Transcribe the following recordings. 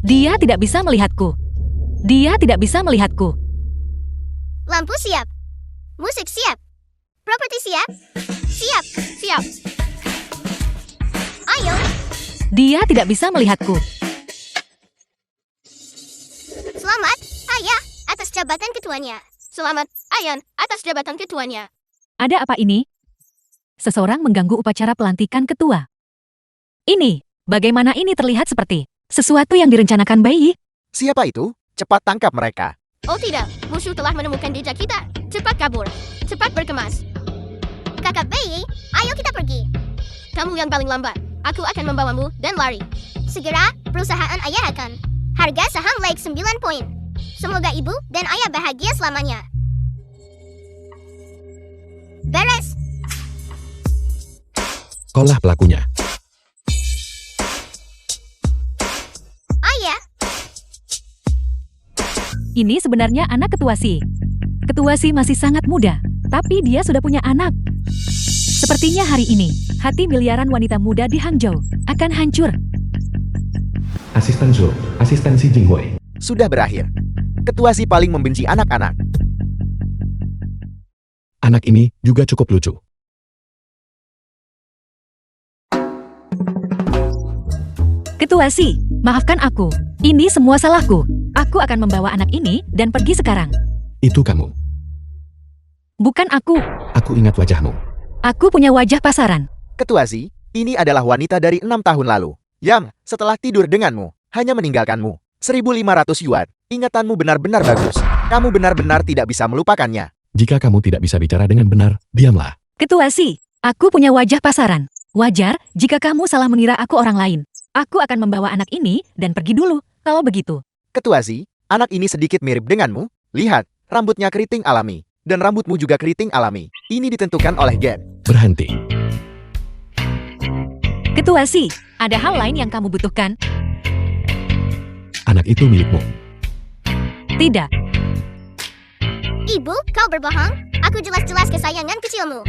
Dia tidak bisa melihatku. Dia tidak bisa melihatku. Lampu siap. Musik siap. Properti siap. Siap. Siap. Ayo. Dia tidak bisa melihatku. Selamat, Ayah, atas jabatan ketuanya. Selamat, Ayan, atas jabatan ketuanya. Ada apa ini? Seseorang mengganggu upacara pelantikan ketua. Ini, bagaimana ini terlihat seperti sesuatu yang direncanakan bayi? Siapa itu? Cepat tangkap mereka. Oh tidak, musuh telah menemukan jejak kita. Cepat kabur. Cepat berkemas. Kakak bayi, ayo kita pergi. Kamu yang paling lambat. Aku akan membawamu dan lari. Segera, perusahaan Ayah akan. Harga saham naik 9 poin. Semoga ibu dan ayah bahagia selamanya. Beres. Kaulah pelakunya. Ayah, Ini sebenarnya anak ketua Si. Ketua Si masih sangat muda, tapi dia sudah punya anak. Sepertinya hari ini, hati miliaran wanita muda di Hangzhou akan hancur. Asisten Zhou, asisten Si Jinghui. Sudah berakhir. Ketua Si paling membenci anak-anak. Anak ini juga cukup lucu. Ketua Si, maafkan aku. Ini semua salahku. Aku akan membawa anak ini dan pergi sekarang. Itu kamu. Bukan aku. Aku ingat wajahmu. Aku punya wajah pasaran. Ketua Si, ini adalah wanita dari 6 tahun lalu. Yang, setelah tidur denganmu, hanya meninggalkanmu. 1.500 yuan. Ingatanmu benar-benar bagus. Kamu benar-benar tidak bisa melupakannya. Jika kamu tidak bisa bicara dengan benar, diamlah. Ketua Si, aku punya wajah pasaran. Wajar jika kamu salah mengira aku orang lain. Aku akan membawa anak ini dan pergi dulu, kalau begitu. Ketua Si, anak ini sedikit mirip denganmu. Lihat, rambutnya keriting alami. Dan rambutmu juga keriting alami. Ini ditentukan oleh gen. Berhenti. Ketua Si, ada hal lain yang kamu butuhkan? Anak itu milikmu. Tidak. ibu, kau berbohong. Aku jelas-jelas kesayangan kecilmu.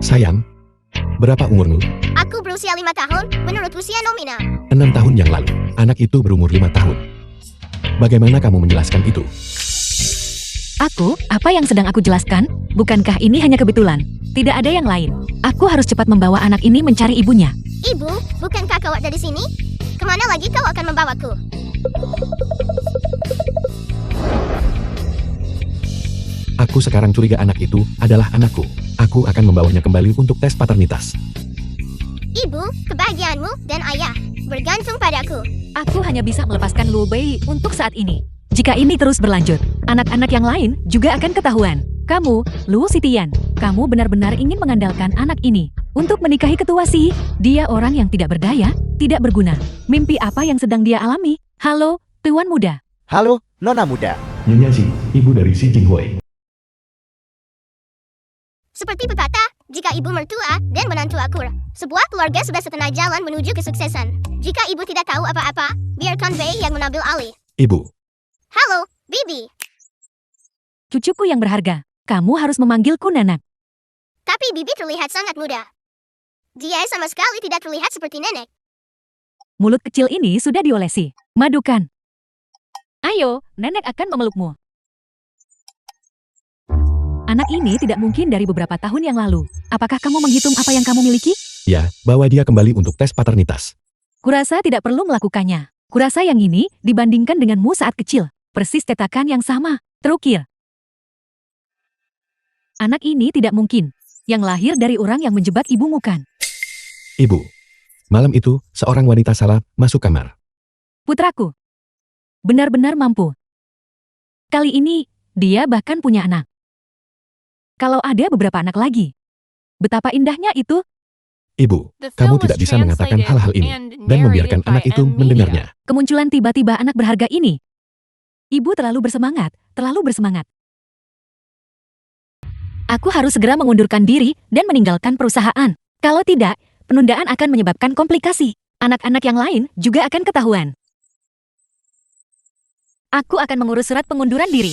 Sayang, berapa umurmu? Aku berusia 5 tahun, menurut usia nominal. 6 tahun yang lalu, anak itu berumur 5 tahun. Bagaimana kamu menjelaskan itu? Aku, apa yang sedang aku jelaskan? Bukankah ini hanya kebetulan? Tidak ada yang lain. Aku harus cepat membawa anak ini mencari ibunya. Ibu, bukankah kau ada di sini? Kemana lagi kau akan membawaku? Aku sekarang curiga anak itu adalah anakku. Aku akan membawanya kembali untuk tes paternitas. Ibu, kebahagiaanmu dan ayah bergantung padaku. Aku hanya bisa melepaskan Luo Bei untuk saat ini. Jika ini terus berlanjut, anak-anak yang lain juga akan ketahuan. Kamu, Luo Sitian, kamu benar-benar ingin mengandalkan anak ini untuk menikahi ketua Si. Dia orang yang tidak berdaya, tidak berguna. Mimpi apa yang sedang dia alami? Halo, tuan muda. Halo, Nona muda. Nyonya Si, ibu dari Si Jinghui. Seperti pepatah, jika ibu mertua dan menantu akur, sebuah keluarga sudah setengah jalan menuju kesuksesan. Jika ibu tidak tahu apa-apa, biarkan Bei yang menambil alih. Ibu, Halo, Bibi. Cucuku yang berharga, kamu harus memanggilku Nanak. Tapi Bibi terlihat sangat muda. Dia sama sekali tidak terlihat seperti nenek. Mulut kecil ini sudah diolesi. Madukan. Ayo, nenek akan memelukmu. Anak ini tidak mungkin dari beberapa tahun yang lalu. Apakah kamu menghitung apa yang kamu miliki? ya, bawa dia kembali untuk tes paternitas. Kurasa tidak perlu melakukannya. Kurasa yang ini dibandingkan denganmu saat kecil. Persis tetakan yang sama. Terukir. Anak ini tidak mungkin. Yang lahir dari orang yang menjebak ibumu kan? Ibu, malam itu, seorang wanita salah masuk kamar. Putraku. Benar-benar mampu. Kali ini, dia bahkan punya anak. Kalau ada beberapa anak lagi. Betapa indahnya itu. Ibu, kamu tidak bisa mengatakan hal-hal ini dan membiarkan anak itu mendengarnya. Kemunculan tiba-tiba anak berharga ini. Ibu terlalu bersemangat, terlalu bersemangat. Aku harus segera mengundurkan diri dan meninggalkan perusahaan. Kalau tidak, penundaan akan menyebabkan komplikasi. Anak-anak yang lain juga akan ketahuan. Aku akan mengurus surat pengunduran diri.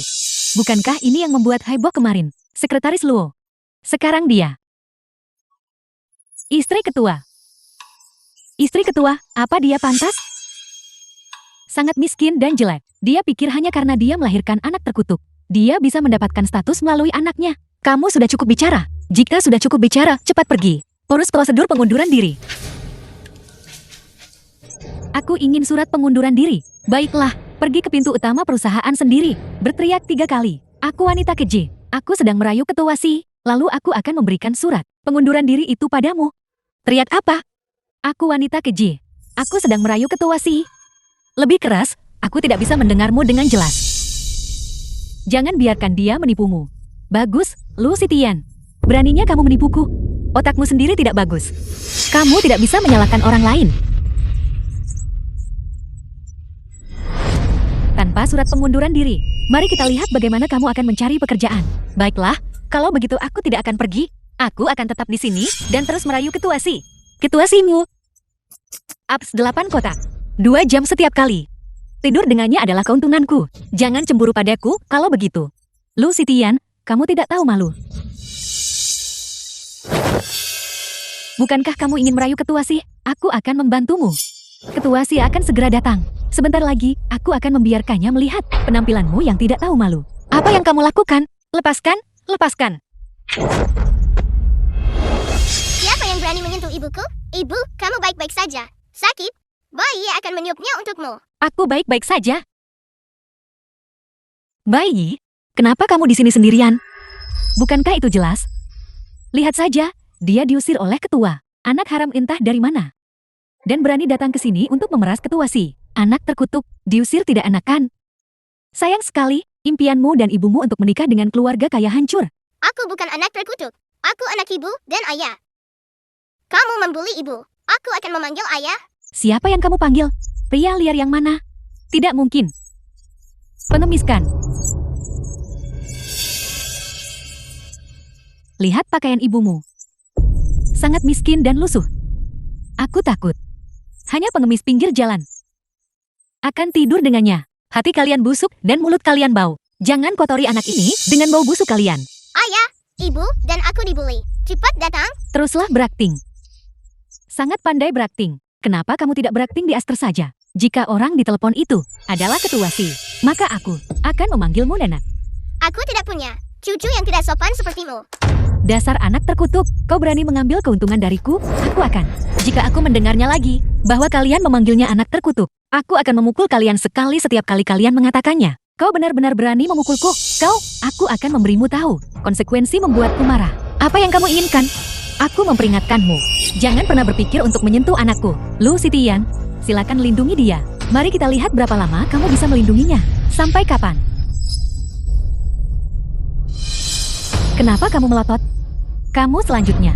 Bukankah ini yang membuat heboh kemarin? Sekretaris Luo. Sekarang dia. Istri ketua. Istri ketua, apa dia pantas? Sangat miskin dan jelek. Dia pikir hanya karena dia melahirkan anak terkutuk, dia bisa mendapatkan status melalui anaknya. Kamu sudah cukup bicara. Jika sudah cukup bicara, cepat pergi. Urus prosedur pengunduran diri. Aku ingin surat pengunduran diri. Baiklah, pergi ke pintu utama perusahaan sendiri. Berteriak 3 kali. Aku wanita keji. Aku sedang merayu ketua Si. Lalu aku akan memberikan surat pengunduran diri itu padamu. Teriak apa? Aku wanita keji. Aku sedang merayu ketua Si. Lebih keras, aku tidak bisa mendengarmu dengan jelas. Jangan biarkan dia menipumu. Bagus, Lu Sitian. Beraninya kamu menipuku. Otakmu sendiri tidak bagus. Kamu tidak bisa menyalahkan orang lain. Tanpa surat pengunduran diri, mari kita lihat bagaimana kamu akan mencari pekerjaan. Baiklah, kalau begitu aku tidak akan pergi. Aku akan tetap di sini dan terus merayu ketua Si. Ketua Simu. Ups 8 kotak. 2 jam setiap kali. Tidur dengannya adalah keuntunganku. Jangan cemburu padaku kalau begitu. Lu Sitian, kamu tidak tahu malu. Bukankah kamu ingin merayu ketua Si? Aku akan membantumu. Ketua Si akan segera datang. Sebentar lagi, aku akan membiarkannya melihat penampilanmu yang tidak tahu malu. Apa yang kamu lakukan? Lepaskan, lepaskan. Siapa yang berani menyentuh ibuku? Ibu, kamu baik-baik saja. Sakit? Bayi akan meniupnya untukmu. Aku baik-baik saja. Bayi, kenapa kamu di sini sendirian? Bukankah itu jelas? Lihat saja, dia diusir oleh ketua. Anak haram entah dari mana. Dan berani datang ke sini untuk memeras ketua Si. Anak terkutuk, diusir tidak enak kan? Sayang sekali, impianmu dan ibumu untuk menikah dengan keluarga kaya hancur. Aku bukan anak terkutuk. Aku anak ibu dan ayah. Kamu membuli ibu. Aku akan memanggil ayah. Siapa yang kamu panggil? Pria liar yang mana? Tidak mungkin. Pengemiskan. Lihat pakaian ibumu. Sangat miskin dan lusuh. Aku takut. Hanya pengemis pinggir jalan. Akan tidur dengannya. Hati kalian busuk dan mulut kalian bau. Jangan kotori anak ini dengan bau busuk kalian. Ayah, ibu, dan aku dibully. Cepat datang. Teruslah berakting. Sangat pandai berakting. Kenapa kamu tidak berakting di Aster saja? Jika orang di telepon itu adalah ketua Si, maka aku akan memanggilmu Nenek. Aku tidak punya cucu yang tidak sopan sepertimu. Dasar anak terkutuk, kau berani mengambil keuntungan dariku? Aku akan. Jika aku mendengarnya lagi, bahwa kalian memanggilnya anak terkutuk, aku akan memukul kalian sekali setiap kali kalian mengatakannya. Kau benar-benar berani memukulku? Aku akan memberimu tahu. Konsekuensi membuatku marah. Apa yang kamu inginkan? Aku memperingatkanmu. Jangan pernah berpikir untuk menyentuh anakku. Lu Sitian, silakan lindungi dia. Mari kita lihat berapa lama kamu bisa melindunginya. Sampai kapan? Kenapa kamu melotot? Kamu selanjutnya.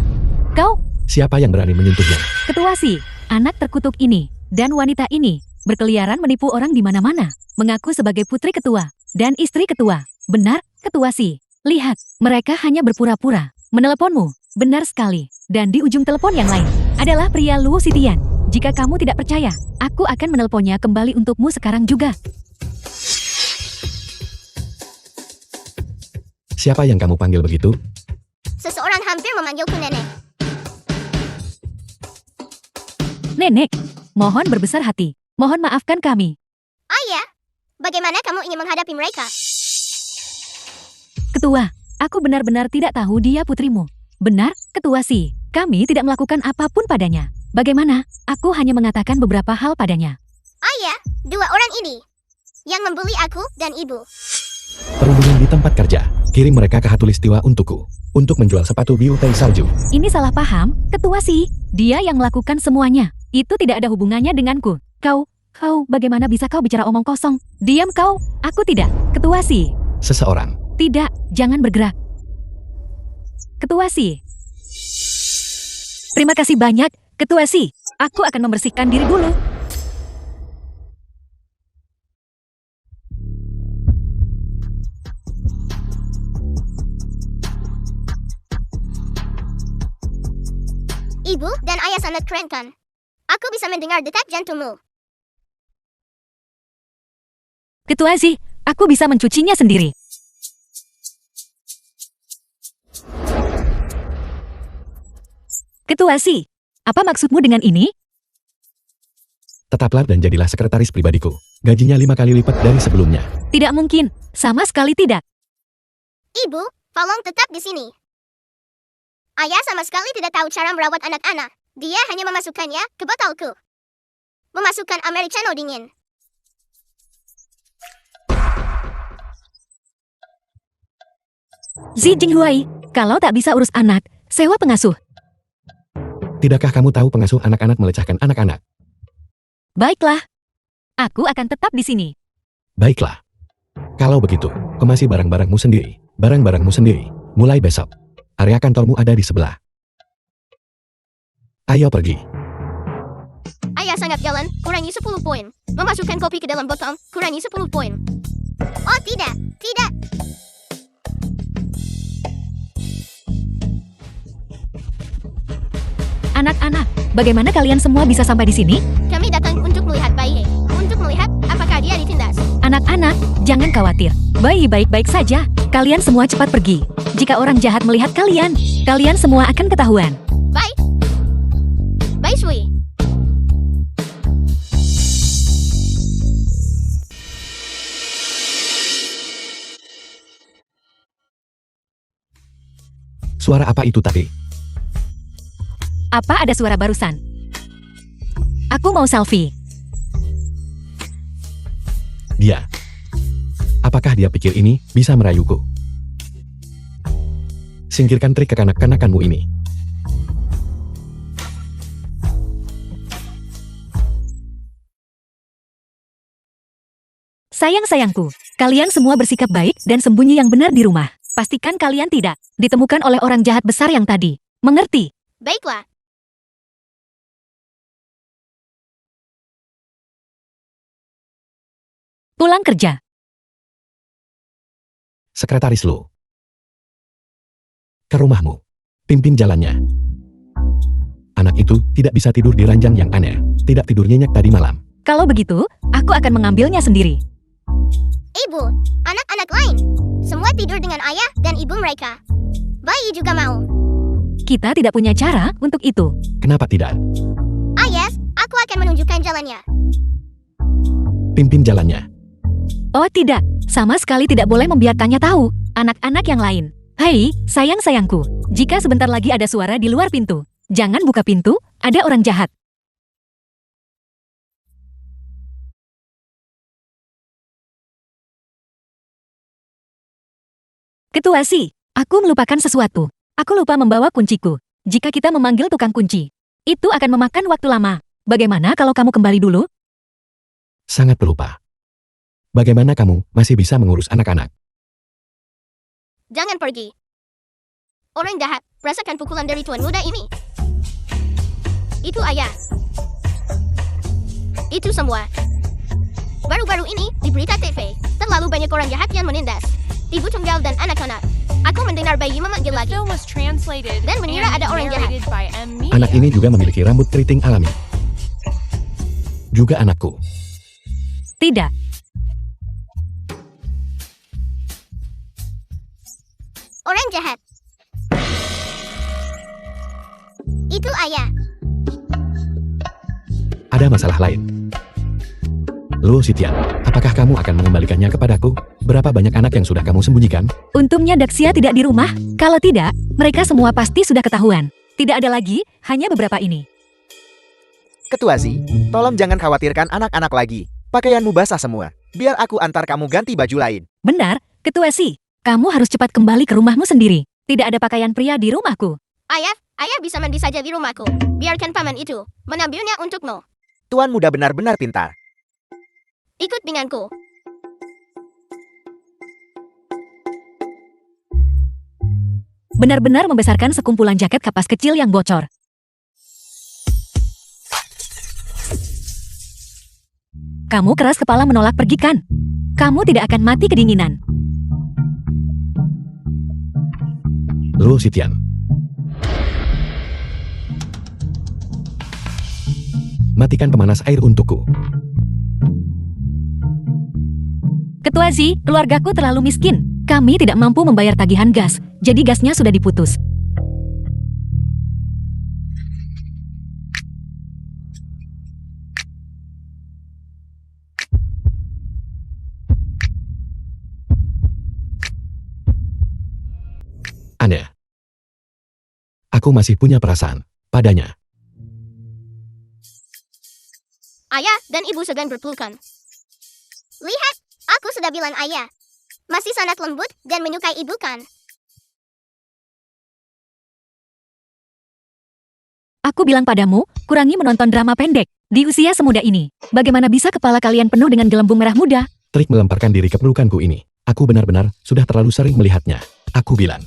Kau, Siapa yang berani menyentuhnya? ketua Si, anak terkutuk ini, dan wanita ini, berkeliaran menipu orang di mana-mana, mengaku sebagai putri ketua, dan istri ketua. Benar, ketua Si. Lihat, mereka hanya berpura-pura. Meneleponmu, benar sekali. Dan di ujung telepon yang lain, adalah pria Lu Sitian. Jika kamu tidak percaya, aku akan menelponnya kembali untukmu sekarang juga. Siapa yang kamu panggil begitu? Seseorang hampir memanggilku nenek. Nenek, mohon berbesar hati. Mohon maafkan kami. Ayah, bagaimana kamu ingin menghadapi mereka? Ketua, aku benar-benar tidak tahu dia putrimu. Benar, ketua Si. Kami tidak melakukan apapun padanya. Bagaimana? Aku hanya mengatakan beberapa hal padanya. Ayah, 2 orang ini yang membuli aku dan ibu. Perundungan di tempat kerja. Kirim mereka ke Hatulistiwa untukku. Untuk menjual sepatu biutai salju. Ini salah paham, ketua Si. Dia yang melakukan semuanya. Itu tidak ada hubungannya denganku. Kau, bagaimana bisa kau bicara omong kosong? Diam kau, aku tidak. Ketua Si. Seseorang. Tidak, jangan bergerak. Ketua Si. Terima kasih banyak, Ketua Si. Aku akan membersihkan diri dulu. Ibu dan ayah sangat keren kan? Aku bisa mendengar detak jantungmu. Ketua Si, aku bisa mencucinya sendiri. Ketua Si, apa maksudmu dengan ini? Tetaplah dan jadilah sekretaris pribadiku. Gajinya 5 kali lipat dari sebelumnya. Tidak mungkin. Sama sekali tidak. Ibu, tolong tetap di sini. Ayah sama sekali tidak tahu cara merawat anak-anak. Dia hanya memasukkannya ke botolku. Memasukkan americano dingin. Zi Jinghuai, kalau tak bisa urus anak, sewa pengasuh. Tidakkah kamu tahu pengasuh anak-anak melecehkan anak-anak? Baiklah. Aku akan tetap di sini. Baiklah. Kalau begitu, kemasi barang-barangmu sendiri. Barang-barangmu sendiri. Mulai besok. Area kantormu ada di sebelah. Ayo pergi. Ayah sangat jalan, kurangi 10 poin. Memasukkan kopi ke dalam botol, kurangi 10 poin. Oh tidak, tidak. Anak-anak, bagaimana kalian semua bisa sampai di sini? Kami datang untuk melihat bayi. Untuk melihat apakah dia ditindas. Anak-anak, jangan khawatir. Bayi baik-baik saja. Kalian semua cepat pergi. Jika orang jahat melihat kalian, kalian semua akan ketahuan. Baik. Baik, Sui. Suara apa itu tadi? Apa ada suara barusan? Aku mau selfie. Dia. Apakah dia pikir ini bisa merayuku? Singkirkan trik kekanak-kanakanmu ini. Sayang-sayangku, kalian semua bersikap baik dan sembunyi yang benar di rumah. Pastikan kalian tidak ditemukan oleh orang jahat besar yang tadi. Mengerti? Baiklah. Pulang kerja. Sekretaris Lu. Ke rumahmu. Pimpin jalannya. Anak itu tidak bisa tidur di ranjang yang aneh. Tidak tidur nyenyak tadi malam. Kalau begitu, aku akan mengambilnya sendiri. Ibu, anak-anak lain. Semua tidur dengan ayah dan ibu mereka. Bayi juga mau. Kita tidak punya cara untuk itu. Kenapa tidak? Ayah, aku akan menunjukkan jalannya. Pimpin jalannya. Oh tidak, sama sekali tidak boleh membiarkannya tahu. Anak-anak yang lain. Hei, sayang-sayangku. Jika sebentar lagi ada suara di luar pintu, jangan buka pintu, ada orang jahat. Ketua Si, aku melupakan sesuatu. Aku lupa membawa kunciku. Jika kita memanggil tukang kunci, itu akan memakan waktu lama. Bagaimana kalau kamu kembali dulu? Sangat pelupa. Bagaimana kamu masih bisa mengurus anak-anak? Jangan pergi. Orang jahat, rasakan pukulan dari tuan muda ini. Itu ayah. Itu semua. Baru-baru ini, di berita TV, terlalu banyak orang jahat yang menindas ibu tunggal dan anak-anak. Aku mendengar bayi memanggil The lagi. film was translated Dan mengira and ada orang jahat. narrated by M. Media. Anak ini juga memiliki rambut keriting alami. Juga anakku. Tidak. Orang jahat. Itu ayah. Ada masalah lain. Lu Sitian, apakah kamu akan mengembalikannya kepadaku? Berapa banyak anak yang sudah kamu sembunyikan? Untungnya Daxia tidak di rumah. Kalau tidak, mereka semua pasti sudah ketahuan. Tidak ada lagi, hanya beberapa ini. Ketua Zi, tolong jangan khawatirkan anak-anak lagi. Pakaianmu basah semua. Biar aku antar kamu ganti baju lain. Benar, Ketua Si. Kamu harus cepat kembali ke rumahmu sendiri. Tidak ada pakaian pria di rumahku. Ayah bisa mandi saja di rumahku. Biarkan paman itu menambilnya untukmu. Tuan muda benar-benar pintar. Ikut denganku. Benar-benar membesarkan sekumpulan jaket kapas kecil yang bocor. Kamu keras kepala menolak pergi kan? Kamu tidak akan mati kedinginan. Lu Sitian. Matikan pemanas air untukku. Ketua Zi, keluargaku terlalu miskin. Kami tidak mampu membayar tagihan gas, jadi gasnya sudah diputus. Aku masih punya perasaan padanya. Ayah dan ibu sedang berpelukan. Lihat, aku sudah bilang ayah. Masih sangat lembut dan menyukai ibu kan? Aku bilang padamu, kurangi menonton drama pendek. Di usia semuda ini, bagaimana bisa kepala kalian penuh dengan gelembung merah muda? Trik melemparkan diri ke pelukanku ini. Aku benar-benar sudah terlalu sering melihatnya. Aku bilang.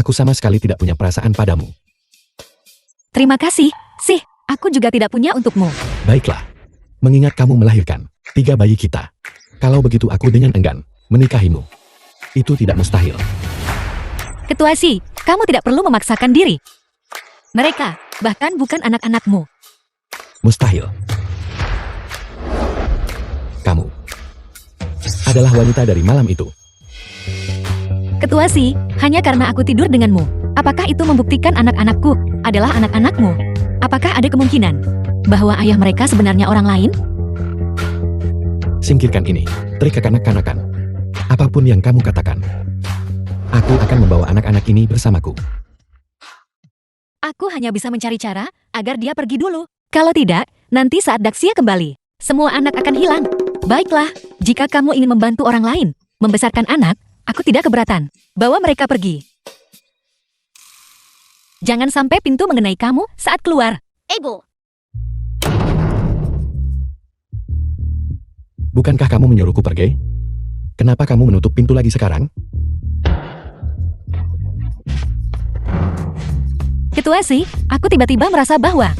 Aku sama sekali tidak punya perasaan padamu. Terima kasih, sih. Aku juga tidak punya untukmu. Baiklah. Mengingat kamu melahirkan 3 bayi kita. Kalau begitu aku dengan enggan menikahimu. Itu tidak mustahil. Ketua Si, kamu tidak perlu memaksakan diri. Mereka, bahkan bukan anak-anakmu. Mustahil. Kamu adalah wanita dari malam itu. Ketua Si, hanya karena aku tidur denganmu. Apakah itu membuktikan anak-anakku adalah anak-anakmu? Apakah ada kemungkinan bahwa ayah mereka sebenarnya orang lain? Singkirkan ini, trik kekanak-kanakan. Apapun yang kamu katakan, aku akan membawa anak-anak ini bersamaku. Aku hanya bisa mencari cara agar dia pergi dulu. Kalau tidak, nanti saat Daxia kembali, semua anak akan hilang. Baiklah, jika kamu ingin membantu orang lain membesarkan anak, aku tidak keberatan. Bawa mereka pergi. Jangan sampai pintu mengenai kamu saat keluar. Ibu, Bukankah kamu menyuruhku pergi? Kenapa kamu menutup pintu lagi sekarang? Ketua Si, aku tiba-tiba merasa bahwa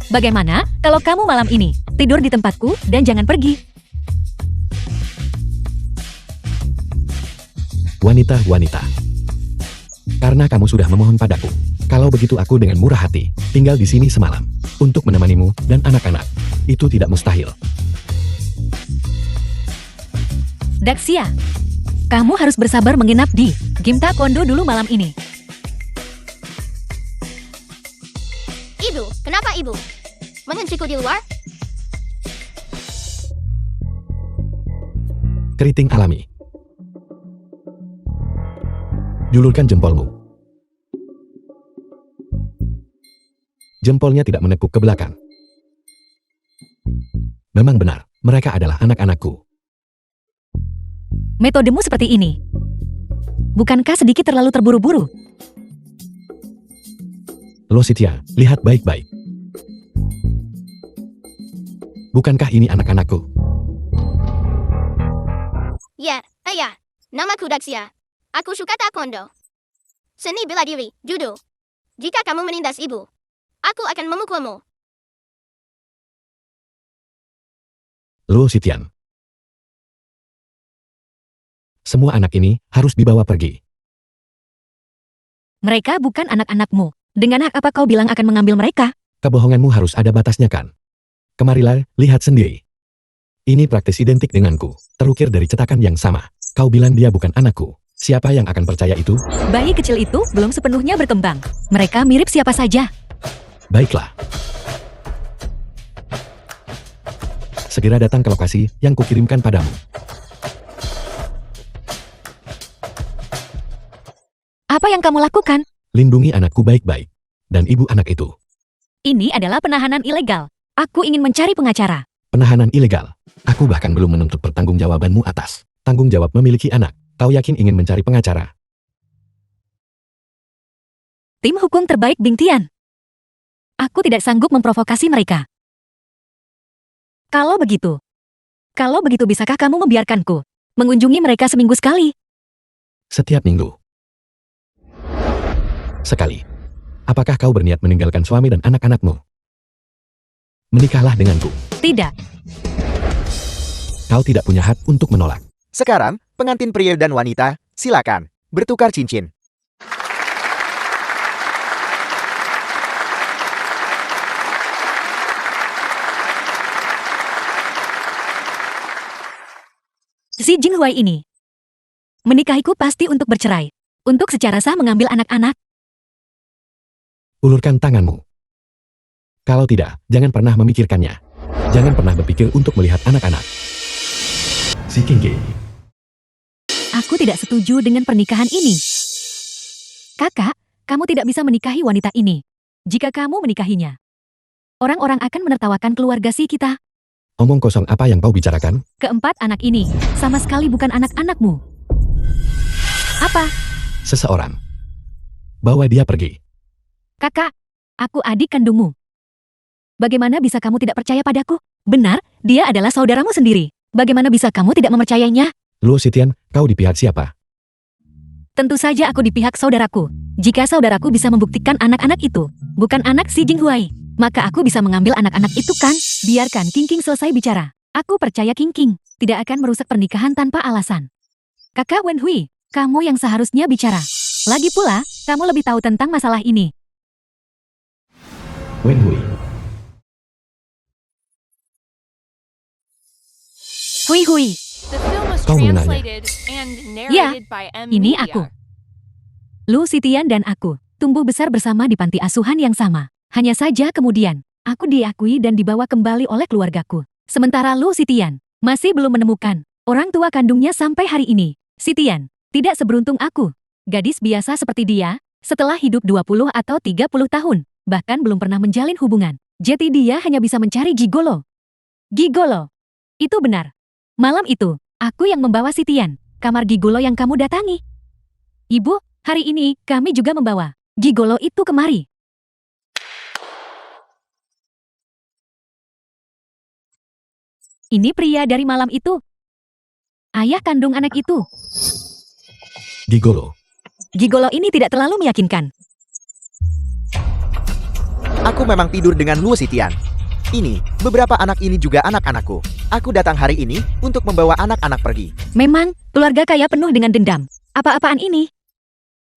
bagaimana kalau kamu malam ini tidur di tempatku dan jangan pergi? Wanita-wanita. Karena kamu sudah memohon padaku. Kalau begitu aku dengan murah hati tinggal di sini semalam untuk menemanimu dan anak-anak. Itu tidak mustahil. Daxia, kamu harus bersabar menginap di Gimta Kondo dulu malam ini. ibu, kenapa ibu? Mengenciku di luar? Keriting alami. Julurkan jempolmu. Jempolnya tidak menekuk ke belakang. Memang benar, mereka adalah anak-anakku. Metodemu seperti ini. Bukankah sedikit terlalu terburu-buru? Lositia, lihat baik-baik. Bukankah ini anak-anakku? Ya, ayah. Namaku Daxia. Aku suka taekwondo. Seni bela diri, judo. Jika kamu menindas ibu, aku akan memukulmu. Lositian. Semua anak ini harus dibawa pergi. Mereka bukan anak-anakmu. Dengan hak apa kau bilang akan mengambil mereka? Kebohonganmu harus ada batasnya kan? Kemarilah, lihat sendiri. Ini praktis identik denganku, terukir dari cetakan yang sama. Kau bilang dia bukan anakku. Siapa yang akan percaya itu? Bayi kecil itu belum sepenuhnya berkembang. Mereka mirip siapa saja. Baiklah. Segera datang ke lokasi yang kukirimkan padamu. Apa yang kamu lakukan? Lindungi anakku baik-baik. Dan ibu anak itu. Ini adalah penahanan ilegal. Aku ingin mencari pengacara. Penahanan ilegal. Aku bahkan belum menuntut pertanggungjawabanmu atas tanggung jawab memiliki anak. Kau yakin ingin mencari pengacara? Tim hukum terbaik Bingtian. Aku tidak sanggup memprovokasi mereka. Kalau begitu bisakah kamu membiarkanku mengunjungi mereka seminggu sekali? Setiap minggu. Sekali. Apakah kau berniat meninggalkan suami dan anak-anakmu? Menikahlah denganku. Tidak. Kau tidak punya hak untuk menolak. Sekarang, pengantin pria dan wanita, silakan bertukar cincin. Si Jinghuai ini menikahiku pasti untuk bercerai, untuk secara sah mengambil anak-anak. Ulurkan tanganmu. Kalau tidak, jangan pernah memikirkannya. Jangan pernah berpikir untuk melihat anak-anak. Si Kingke. Aku tidak setuju dengan pernikahan ini. Kakak, kamu tidak bisa menikahi wanita ini. Jika kamu menikahinya, orang-orang akan menertawakan keluarga si kita. Omong kosong apa yang kau bicarakan? Keempat anak ini sama sekali bukan anak-anakmu. Apa? Seseorang. Bawa dia pergi. Kakak, aku adik kandungmu. Bagaimana bisa kamu tidak percaya padaku? Benar, dia adalah saudaramu sendiri. Bagaimana bisa kamu tidak mempercayainya? Luo Sitian, kau di pihak siapa? Tentu saja aku di pihak saudaraku. Jika saudaraku bisa membuktikan anak-anak itu bukan anak si Jinghuai, maka aku bisa mengambil anak-anak itu kan? Biarkan King selesai bicara. Aku percaya King tidak akan merusak pernikahan tanpa alasan. Kakak Wenhui, kamu yang seharusnya bicara. Lagi pula, kamu lebih tahu tentang masalah ini. Wenhui. Hui. The film was Kau mengenalnya. translated and narrated by M. Ini Media. aku. Lu Sitian dan aku tumbuh besar bersama di panti asuhan yang sama. Hanya saja kemudian, aku diakui dan dibawa kembali oleh keluargaku. Sementara Lu Sitian masih belum menemukan orang tua kandungnya sampai hari ini. Sitian tidak seberuntung aku. Gadis biasa seperti dia, setelah hidup 20 atau 30 tahun, bahkan belum pernah menjalin hubungan. Jadi dia hanya bisa mencari gigolo. Gigolo. Itu benar. Malam itu, aku yang membawa Sitian, kamar gigolo yang kamu datangi. Ibu, hari ini kami juga membawa gigolo itu kemari. Ini pria dari malam itu. Ayah kandung anak itu. Gigolo. Gigolo ini tidak terlalu meyakinkan. Aku memang tidur dengan Luo Sitian. Ini, beberapa anak ini juga anak-anakku. Aku datang hari ini untuk membawa anak-anak pergi. Memang, keluarga kaya penuh dengan dendam. Apa-apaan ini?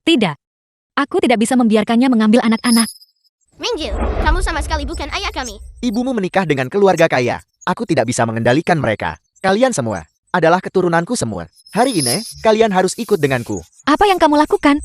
Tidak. Aku tidak bisa membiarkannya mengambil anak-anak. Mingjil, kamu sama sekali bukan ayah kami. Ibumu menikah dengan keluarga kaya. Aku tidak bisa mengendalikan mereka. Kalian semua adalah keturunanku semua. Hari ini, kalian harus ikut denganku. Apa yang kamu lakukan?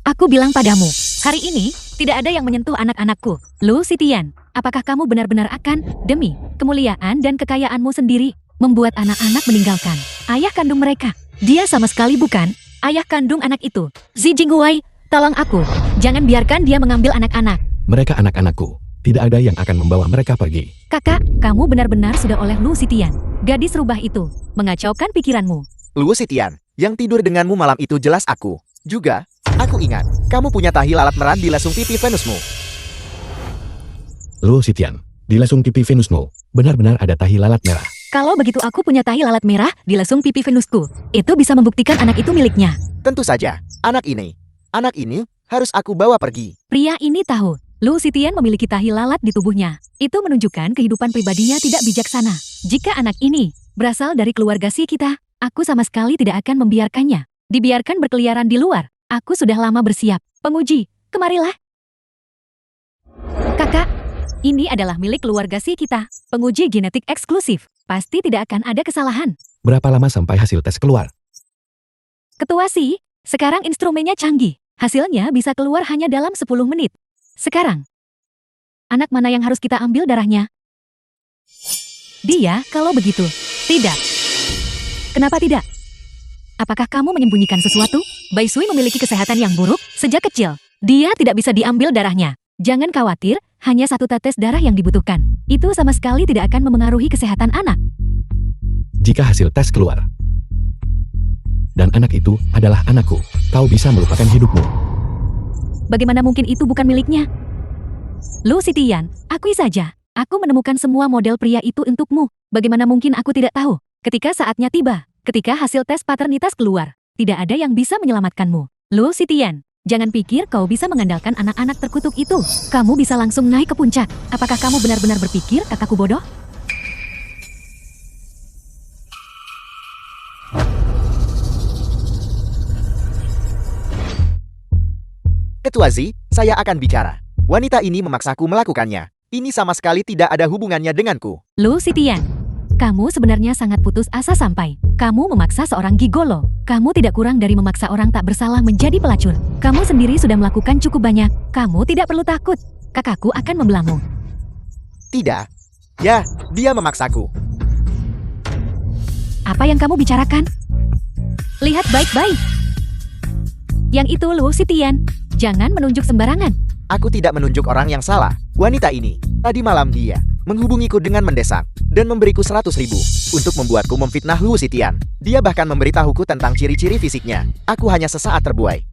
Aku bilang padamu, hari ini tidak ada yang menyentuh anak-anakku. Lu Sitian, apakah kamu benar-benar akan, demi kemuliaan dan kekayaanmu sendiri, membuat anak-anak meninggalkan ayah kandung mereka? Dia sama sekali bukan ayah kandung anak itu. Xi Jinghuai, tolong aku. Jangan biarkan dia mengambil anak-anak. Mereka anak-anakku. Tidak ada yang akan membawa mereka pergi. Kakak, kamu benar-benar sudah oleh Lu Sitian. Gadis rubah itu mengacaukan pikiranmu. Luo Sitian, yang tidur denganmu malam itu jelas aku. Juga, aku ingat, kamu punya tahi lalat merah di lesung pipi Venusmu. Luo Sitian, di lesung pipi Venusmu, benar-benar ada tahi lalat merah. Kalau begitu aku punya tahi lalat merah di lesung pipi Venusku. Itu bisa membuktikan anak itu miliknya. Tentu saja, anak ini harus aku bawa pergi. Pria ini tahu, Lu Sitian memiliki tahi lalat di tubuhnya. Itu menunjukkan kehidupan pribadinya tidak bijaksana. Jika anak ini berasal dari keluarga si kita, aku sama sekali tidak akan membiarkannya dibiarkan berkeliaran di luar. Aku sudah lama bersiap. Penguji, kemarilah. Kakak, ini adalah milik keluarga si kita. Penguji genetik eksklusif. Pasti tidak akan ada kesalahan. Berapa lama sampai hasil tes keluar? Ketua si, sekarang instrumennya canggih. Hasilnya bisa keluar hanya dalam 10 menit. Sekarang, anak mana yang harus kita ambil darahnya? Dia, kalau begitu. Tidak. Kenapa tidak? Apakah kamu menyembunyikan sesuatu? Bai Sui memiliki kesehatan yang buruk sejak kecil. Dia tidak bisa diambil darahnya. Jangan khawatir, hanya 1 tetes darah yang dibutuhkan. Itu sama sekali tidak akan memengaruhi kesehatan anak. Jika hasil tes keluar, dan anak itu adalah anakku, kau bisa melupakan hidupmu. Bagaimana mungkin itu bukan miliknya? Lu Sitian, akui saja. Aku menemukan semua model pria itu untukmu. Bagaimana mungkin aku tidak tahu? Ketika saatnya tiba, ketika hasil tes paternitas keluar, tidak ada yang bisa menyelamatkanmu. Lu Sitian, jangan pikir kau bisa mengandalkan anak-anak terkutuk itu. Kamu bisa langsung naik ke puncak. Apakah kamu benar-benar berpikir kakakku bodoh? Ketua Z, saya akan bicara. Wanita ini memaksaku melakukannya. Ini sama sekali tidak ada hubungannya denganku. Lu Sitian, kamu sebenarnya sangat putus asa sampai kamu memaksa seorang gigolo. Kamu tidak kurang dari memaksa orang tak bersalah menjadi pelacur. Kamu sendiri sudah melakukan cukup banyak. Kamu tidak perlu takut. Kakakku akan membelamu. Tidak. Ya, dia memaksaku. Apa yang kamu bicarakan? Lihat baik-baik. Yang itu Lu Sitian. Jangan menunjuk sembarangan. Aku tidak menunjuk orang yang salah. Wanita ini, tadi malam dia menghubungiku dengan mendesak dan memberiku 100.000 untuk membuatku memfitnah Luo Sitian. Dia bahkan memberitahuku tentang ciri-ciri fisiknya. Aku hanya sesaat terbuai.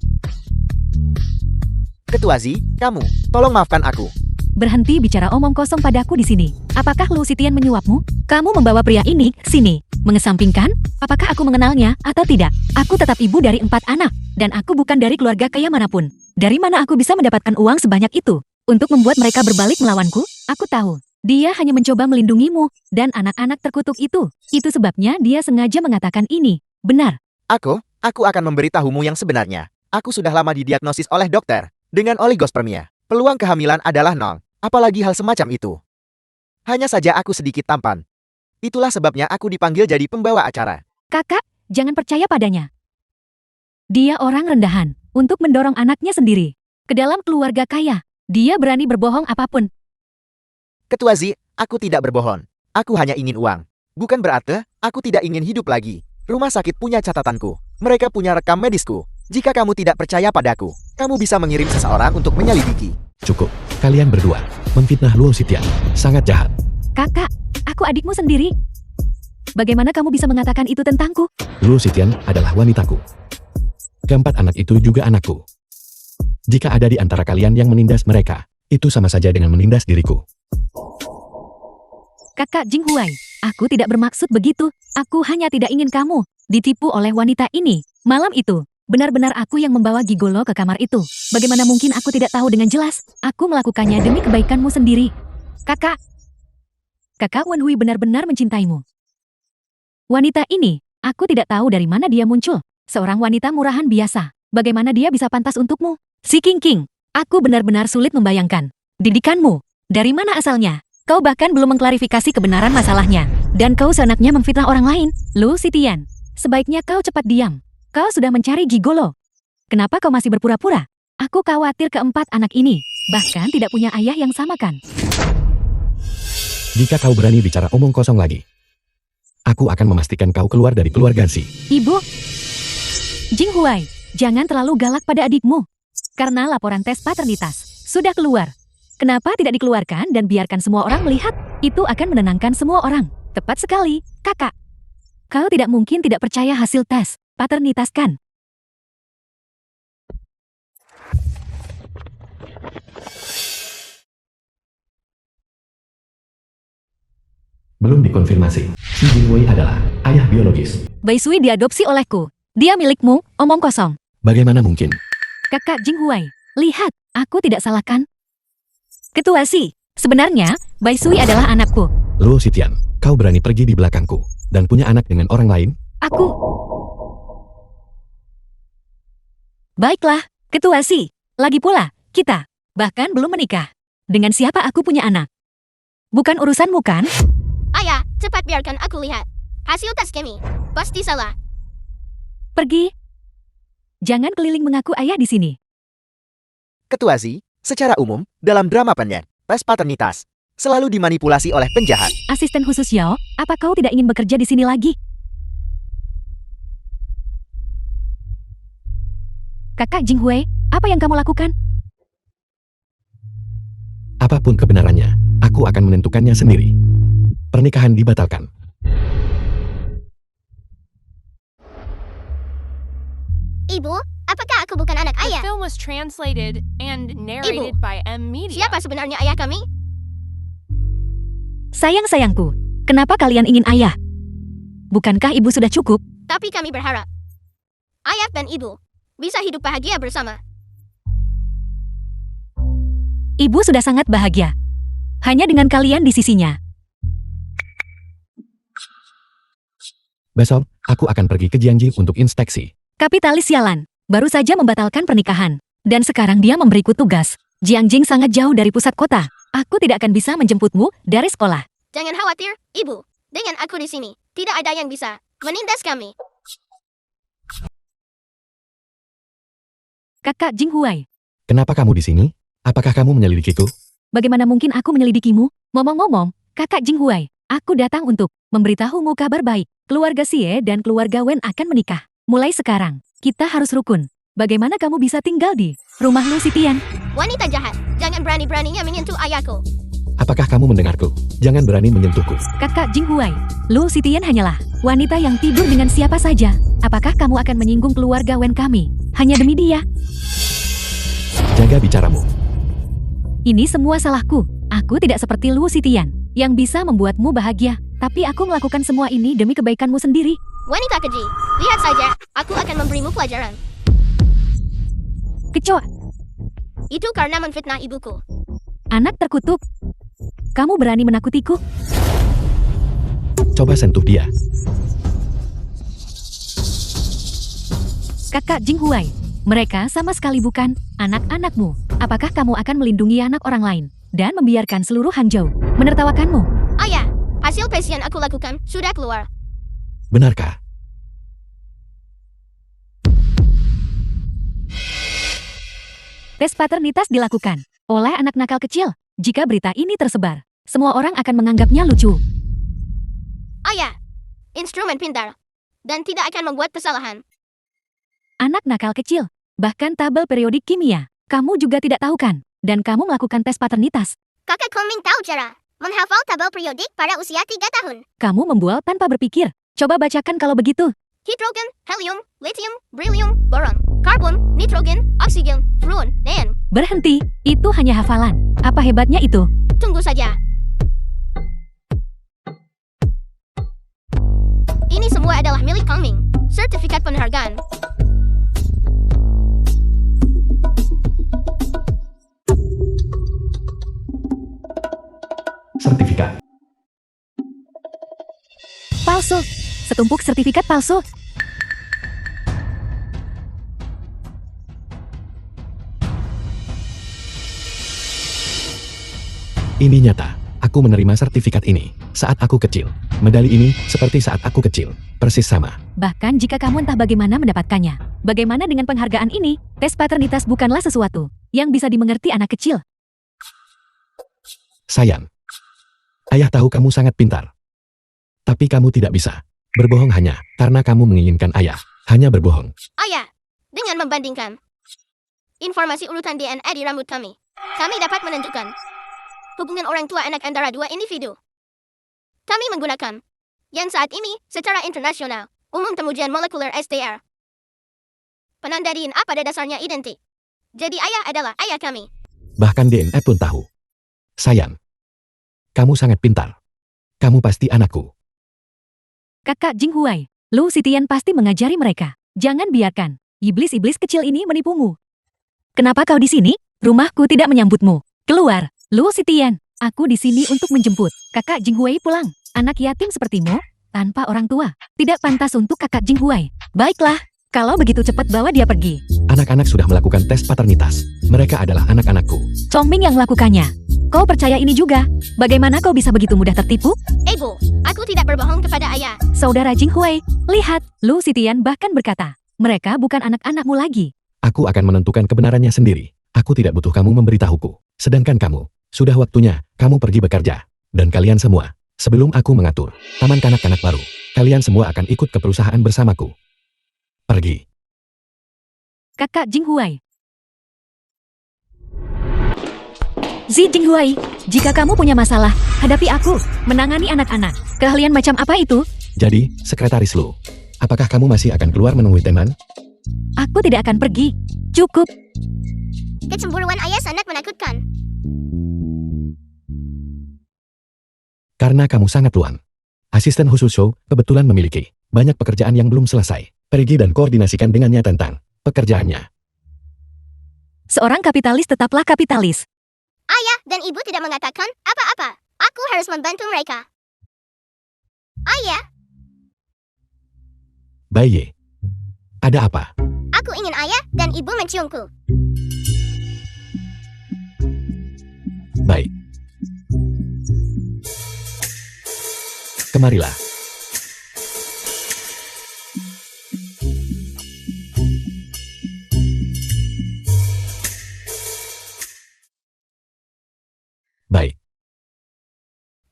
Ketua Z, kamu, tolong maafkan aku. Berhenti bicara omong kosong padaku di sini. Apakah Luo Sitian menyuapmu? Kamu membawa pria ini sini. Mengesampingkan, apakah aku mengenalnya atau tidak? Aku tetap ibu dari 4 anak, dan aku bukan dari keluarga kaya manapun. Dari mana aku bisa mendapatkan uang sebanyak itu? Untuk membuat mereka berbalik melawanku? Aku tahu. Dia hanya mencoba melindungimu, dan anak-anak terkutuk itu. Itu sebabnya dia sengaja mengatakan ini. Benar. Aku akan memberitahumu yang sebenarnya. Aku sudah lama didiagnosis oleh dokter dengan oligospermia. Peluang kehamilan adalah 0, apalagi hal semacam itu. Hanya saja aku sedikit tampan. Itulah sebabnya aku dipanggil jadi pembawa acara. Kakak, jangan percaya padanya. Dia orang rendahan untuk mendorong anaknya sendiri ke dalam keluarga kaya. Dia berani berbohong apapun. Ketua Z, aku tidak berbohong. Aku hanya ingin uang. Bukan berarti aku tidak ingin hidup lagi. Rumah sakit punya catatanku. Mereka punya rekam medisku. Jika kamu tidak percaya padaku, kamu bisa mengirim seseorang untuk menyelidiki. Cukup. Kalian berdua memfitnah Luo Sitian. Sangat jahat. Kakak, aku adikmu sendiri. Bagaimana kamu bisa mengatakan itu tentangku? Luo Sitian adalah wanitaku. Keempat anak itu juga anakku. Jika ada di antara kalian yang menindas mereka, itu sama saja dengan menindas diriku. Kakak Jinghuai, aku tidak bermaksud begitu. Aku hanya tidak ingin kamu ditipu oleh wanita ini. Malam itu, benar-benar aku yang membawa gigolo ke kamar itu. Bagaimana mungkin aku tidak tahu dengan jelas? Aku melakukannya demi kebaikanmu sendiri. Kakak Wenhui benar-benar mencintaimu. Wanita ini, aku tidak tahu dari mana dia muncul. Seorang wanita murahan biasa. Bagaimana dia bisa pantas untukmu? Si King King, aku benar-benar sulit membayangkan. Didikanmu, dari mana asalnya? Kau bahkan belum mengklarifikasi kebenaran masalahnya. Dan kau seenaknya memfitnah orang lain. Luo Sitian, sebaiknya kau cepat diam. Kau sudah mencari gigolo. Kenapa kau masih berpura-pura? Aku khawatir keempat anak ini bahkan tidak punya ayah yang sama kan? Jika kau berani bicara omong kosong lagi, aku akan memastikan kau keluar dari keluarga Si. Ibu, Jinghuai, jangan terlalu galak pada adikmu. Karena laporan tes paternitas sudah keluar. Kenapa tidak dikeluarkan dan biarkan semua orang melihat? Itu akan menenangkan semua orang. Tepat sekali, kakak. Kau tidak mungkin tidak percaya hasil tes paternitas kan? Belum dikonfirmasi. Si Jingwei adalah ayah biologis. Bai Sui diadopsi olehku. Dia milikmu, omong kosong. Bagaimana mungkin? Kakak Jinghuai, lihat, aku tidak salah kan? Ketua Si, sebenarnya, Bai Sui adalah anakku. Luo Sitian, kau berani pergi di belakangku dan punya anak dengan orang lain? Aku... Baiklah, Ketua Si. Lagi pula, kita bahkan belum menikah. Dengan siapa aku punya anak? Bukan urusanmu kan? Ayah, cepat biarkan aku lihat. Hasil tes kami. Pasti salah. Pergi. Jangan keliling mengaku ayah di sini. Ketua Z, secara umum, dalam drama pendek, tes paternitas selalu dimanipulasi oleh penjahat. Asisten khusus Yao, apa kau tidak ingin bekerja di sini lagi? Kakak Jinghui, apa yang kamu lakukan? Apapun kebenarannya, aku akan menentukannya sendiri. Pernikahan dibatalkan. Ibu, apakah aku bukan anak The ayah? film was translated and narrated by M Media. Siapa sebenarnya ayah kami? Sayang-sayangku, kenapa kalian ingin ayah? Bukankah ibu sudah cukup? Tapi kami berharap ayah dan ibu bisa hidup bahagia bersama. Ibu sudah sangat bahagia. Hanya dengan kalian di sisinya. Besok, aku akan pergi ke Jiangji untuk inspeksi. Kapitalis sialan, baru saja membatalkan pernikahan. Dan sekarang dia memberiku tugas. Jiangjing sangat jauh dari pusat kota. Aku tidak akan bisa menjemputmu dari sekolah. Jangan khawatir, ibu. Dengan aku di sini, tidak ada yang bisa menindas kami. Kakak Jinghuai, Kenapa kamu di sini? Apakah kamu menyelidikiku? bagaimana mungkin aku menyelidikimu? Ngomong-ngomong, Kakak Jinghuai, aku datang untuk memberitahumu kabar baik. Keluarga Xie dan keluarga Wen akan menikah. Mulai sekarang, kita harus rukun. Bagaimana kamu bisa tinggal di rumah Lu Sitian. Wanita jahat, jangan berani-beraninya menyentuh ayahku. Apakah kamu mendengarku? Jangan berani menyentuhku. Kakak Jinghuai, Lu Sitian hanyalah wanita yang tidur dengan siapa saja. Apakah kamu akan menyinggung keluarga Wen kami hanya demi dia? Jaga bicaramu. Ini semua salahku. Aku tidak seperti Lu Sitian yang bisa membuatmu bahagia. Tapi aku melakukan semua ini demi kebaikanmu sendiri. Wanita keji, lihat saja, aku akan memberimu pelajaran. Kecoa, Itu karena menfitnah ibuku. anak terkutuk. Kamu berani menakutiku? Coba sentuh dia. Kakak Jinghuai, mereka sama sekali bukan anak-anakmu. Apakah kamu akan melindungi anak orang lain dan membiarkan seluruh Hangzhou menertawakanmu? Ayah, hasil tes yang aku lakukan sudah keluar. Benarkah? Tes paternitas dilakukan oleh anak nakal kecil. Jika berita ini tersebar, semua orang akan menganggapnya lucu. Ayah, instrumen pintar dan tidak akan membuat kesalahan. Anak nakal kecil, bahkan tabel periodik kimia, kamu juga tidak tahu kan? Dan kamu melakukan tes paternitas. Kakak Koming tahu cara menghafal tabel periodik pada usia 3 tahun. Kamu membual tanpa berpikir. Coba bacakan kalau begitu. Hidrogen, helium, lithium, beryllium, boron, karbon, nitrogen, oksigen, fluon, neon. Berhenti, itu hanya hafalan. Apa hebatnya itu? Tunggu saja. Ini semua adalah milik Koming. Sertifikat penghargaan. Sertifikat. Palsu. Setumpuk sertifikat palsu. Ini nyata. Aku menerima sertifikat ini saat aku kecil. Medali ini seperti saat aku kecil. Persis sama. Bahkan jika kamu entah bagaimana mendapatkannya. Bagaimana dengan penghargaan ini? Tes paternitas bukanlah sesuatu yang bisa dimengerti anak kecil. Sayang. Ayah tahu kamu sangat pintar. Tapi kamu tidak bisa. Berbohong hanya karena kamu menginginkan ayah. Hanya berbohong. Ayah, dengan membandingkan informasi urutan DNA di rambut kami dapat menentukan hubungan orang tua anak antara dua individu. Kami menggunakan yang saat ini secara internasional umum temujian molekuler STR. Penanda DNA pada dasarnya identik. Jadi ayah adalah ayah kami. Bahkan DNA pun tahu. Sayang. Kamu sangat pintar. Kamu pasti anakku. Kakak Jinghuai, Lu Sitian pasti mengajari mereka. Jangan biarkan iblis-iblis kecil ini menipumu. Kenapa kau di sini? Rumahku tidak menyambutmu. Keluar, Lu Sitian. Aku di sini untuk menjemput Kakak Jinghuai pulang. Anak yatim sepertimu, tanpa orang tua, tidak pantas untuk Kakak Jinghuai. Baiklah, kalau begitu cepat bawa dia pergi. Anak-anak sudah melakukan tes paternitas. Mereka adalah anak-anakku. Chongming yang melakukannya. Kau percaya ini juga? Bagaimana kau bisa begitu mudah tertipu? Ibu, aku tidak berbohong kepada ayah. Saudara Jinghuai, lihat, Lu Sitian bahkan berkata, mereka bukan anak-anakmu lagi. Aku akan menentukan kebenarannya sendiri. Aku tidak butuh kamu memberitahuku. Sedangkan kamu, sudah waktunya kamu pergi bekerja. Dan kalian semua, sebelum aku mengatur taman kanak-kanak baru, kalian semua akan ikut ke perusahaan bersamaku. Pergi. Kakak Jinghuai. Zi Jinghuai, jika kamu punya masalah, hadapi aku. Menangani anak-anak. Keahlian macam apa itu? Jadi, sekretaris Lu, apakah kamu masih akan keluar menemui teman? Aku tidak akan pergi. Cukup. Kecemburuan ayah sangat menakutkan. Karena kamu sangat luang. Asisten khusus Show kebetulan memiliki banyak pekerjaan yang belum selesai. Pergi dan koordinasikan dengannya tentang pekerjaannya. Seorang kapitalis tetaplah kapitalis. Ayah dan ibu tidak mengatakan apa-apa. Aku harus membantu mereka. Ayah, Baye, ada apa? aku ingin ayah dan ibu menciumku. Baik. Kemarilah. Baik.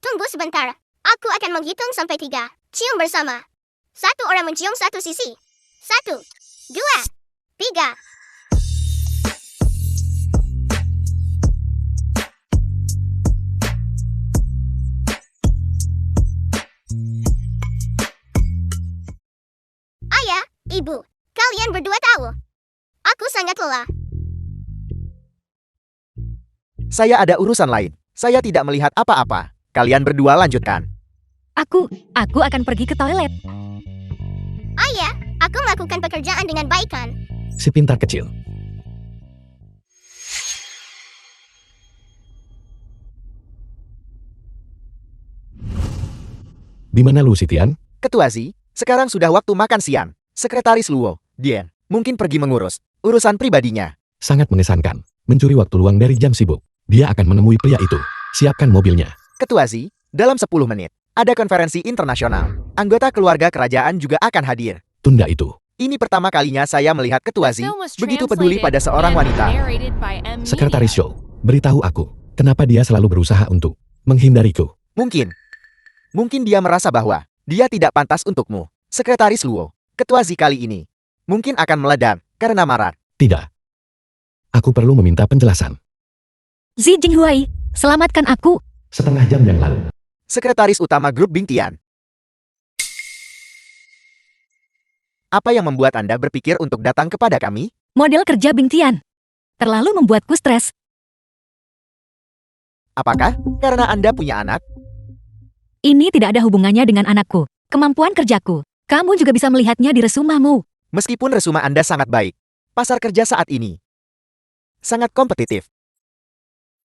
Tunggu sebentar. Aku akan menghitung sampai 3. Cium bersama. 1 orang mencium satu sisi. 1, 2, 3. Ibu, kalian berdua tahu. Aku sangat lelah. Saya ada urusan lain. Saya tidak melihat apa-apa. Kalian berdua lanjutkan. Aku akan pergi ke toilet. Ayah, aku melakukan pekerjaan dengan baik kan? Si pintar kecil. Di mana Lu, Sitian? Ketua Z, sekarang sudah waktu makan siang. Sekretaris Luo, Dian, mungkin pergi mengurus urusan pribadinya. Sangat mengesankan. Mencuri waktu luang dari jam sibuk. Dia akan menemui pria itu. Siapkan mobilnya. Ketua Z, dalam 10 menit, ada konferensi internasional. Anggota keluarga kerajaan juga akan hadir. Tunda itu. Ini pertama kalinya saya melihat Ketua Z The film was begitu peduli translated pada seorang and wanita. narrated by M. Sekretaris Media. Show, beritahu aku. Kenapa dia selalu berusaha untuk menghindariku? Mungkin dia merasa bahwa dia tidak pantas untukmu. Sekretaris Luo, Ketua Z kali ini mungkin akan meledak karena marah. Tidak. Aku perlu meminta penjelasan. Zi Jinghuai, selamatkan aku. Setengah jam yang lalu. Sekretaris utama grup Bing Tian. Apa yang membuat Anda berpikir untuk datang kepada kami? Model kerja Bing Tian. Terlalu membuatku stres. Apakah karena Anda punya anak? Ini tidak ada hubungannya dengan anakku. Kemampuan kerjaku. Kamu juga bisa melihatnya di resumamu. Meskipun resume Anda sangat baik, pasar kerja saat ini sangat kompetitif.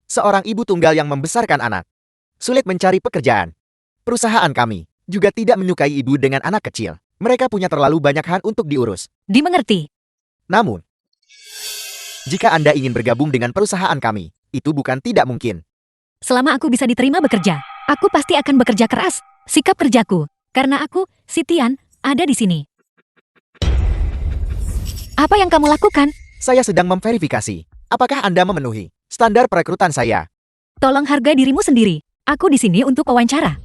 Seorang ibu tunggal yang membesarkan anak sulit mencari pekerjaan. Perusahaan kami juga tidak menyukai ibu dengan anak kecil. Mereka punya terlalu banyak hal untuk diurus. Dimengerti. Namun, jika Anda ingin bergabung dengan perusahaan kami, itu bukan tidak mungkin. Selama aku bisa diterima bekerja, aku pasti akan bekerja keras. Sikap kerjaku. Karena aku, Sitian, ada di sini. Apa yang kamu lakukan? Saya sedang memverifikasi apakah Anda memenuhi standar perekrutan saya. Tolong hargai dirimu sendiri. Aku di sini untuk wawancara.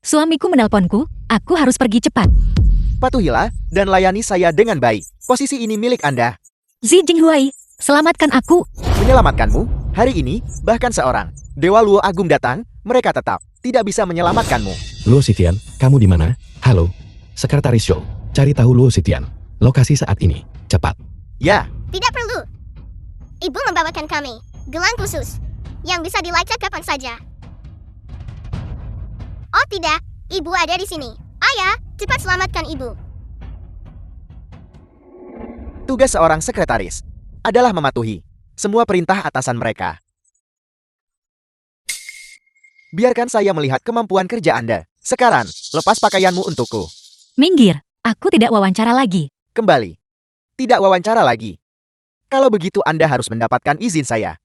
Suamiku menelponku, aku harus pergi cepat. Patuhilah dan layani saya dengan baik. Posisi ini milik Anda. Zi Jinghuai, selamatkan aku. Menyelamatkanmu, hari ini, bahkan seorang Dewa Luo Agung datang, mereka tetap tidak bisa menyelamatkanmu. Lu, Sitian, kamu di mana? Halo. Sekretaris Show, cari tahu Lu, Sitian. Lokasi saat ini. Cepat. Ya, Tidak perlu. Ibu membawakan kami gelang khusus yang bisa dilacak kapan saja. Oh tidak, ibu ada di sini. Ayah, cepat selamatkan ibu. tugas seorang sekretaris adalah mematuhi semua perintah atasan mereka. Biarkan saya melihat kemampuan kerja Anda. Sekarang, lepas pakaianmu untukku. Minggir, aku tidak wawancara lagi. Kembali. Tidak wawancara lagi. Kalau begitu Anda harus mendapatkan izin saya.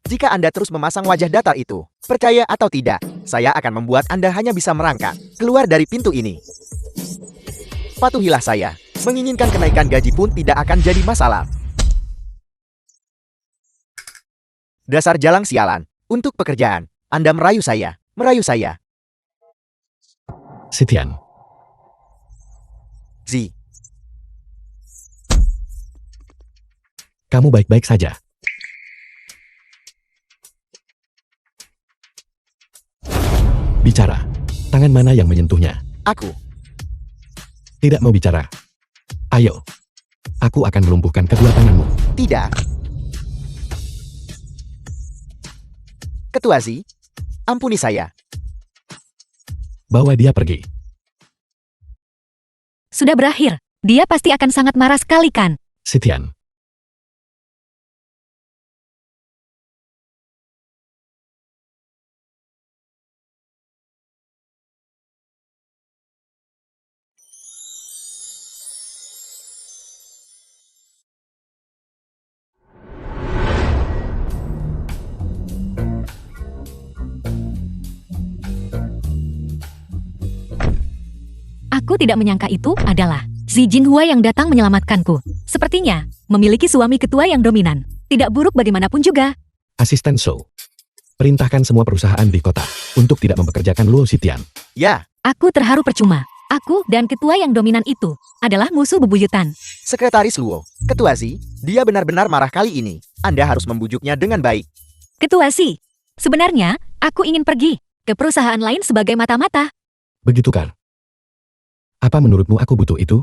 Jika Anda terus memasang wajah datar itu, percaya atau tidak, saya akan membuat Anda hanya bisa merangkak keluar dari pintu ini. Patuhilah saya. Menginginkan kenaikan gaji pun tidak akan jadi masalah. Dasar jalang sialan. Untuk pekerjaan, Anda merayu saya. Merayu saya. Sitian, Z. kamu baik-baik saja. Bicara. Tangan mana yang menyentuhnya? Aku. Tidak mau bicara. Ayo. Aku akan melumpuhkan kedua tanganmu. Tidak. Ketua Z, ampuni saya. Bawa dia pergi. Sudah berakhir. Dia pasti akan sangat marah sekali kan? Sitian. Aku tidak menyangka itu adalah Zi Jinhua yang datang menyelamatkanku. Sepertinya, memiliki suami ketua yang dominan. Tidak buruk bagaimanapun juga. Asisten Show. Perintahkan semua perusahaan di kota untuk tidak mempekerjakan Luo Sitian. Ya, Aku terharu percuma. Aku dan ketua yang dominan itu adalah musuh bebuyutan. Sekretaris Luo. Ketua Z, dia benar-benar marah kali ini. Anda harus membujuknya dengan baik. Ketua Si, sebenarnya aku ingin pergi. ke perusahaan lain sebagai mata-mata. Begitu Kar. Apa menurutmu aku butuh itu?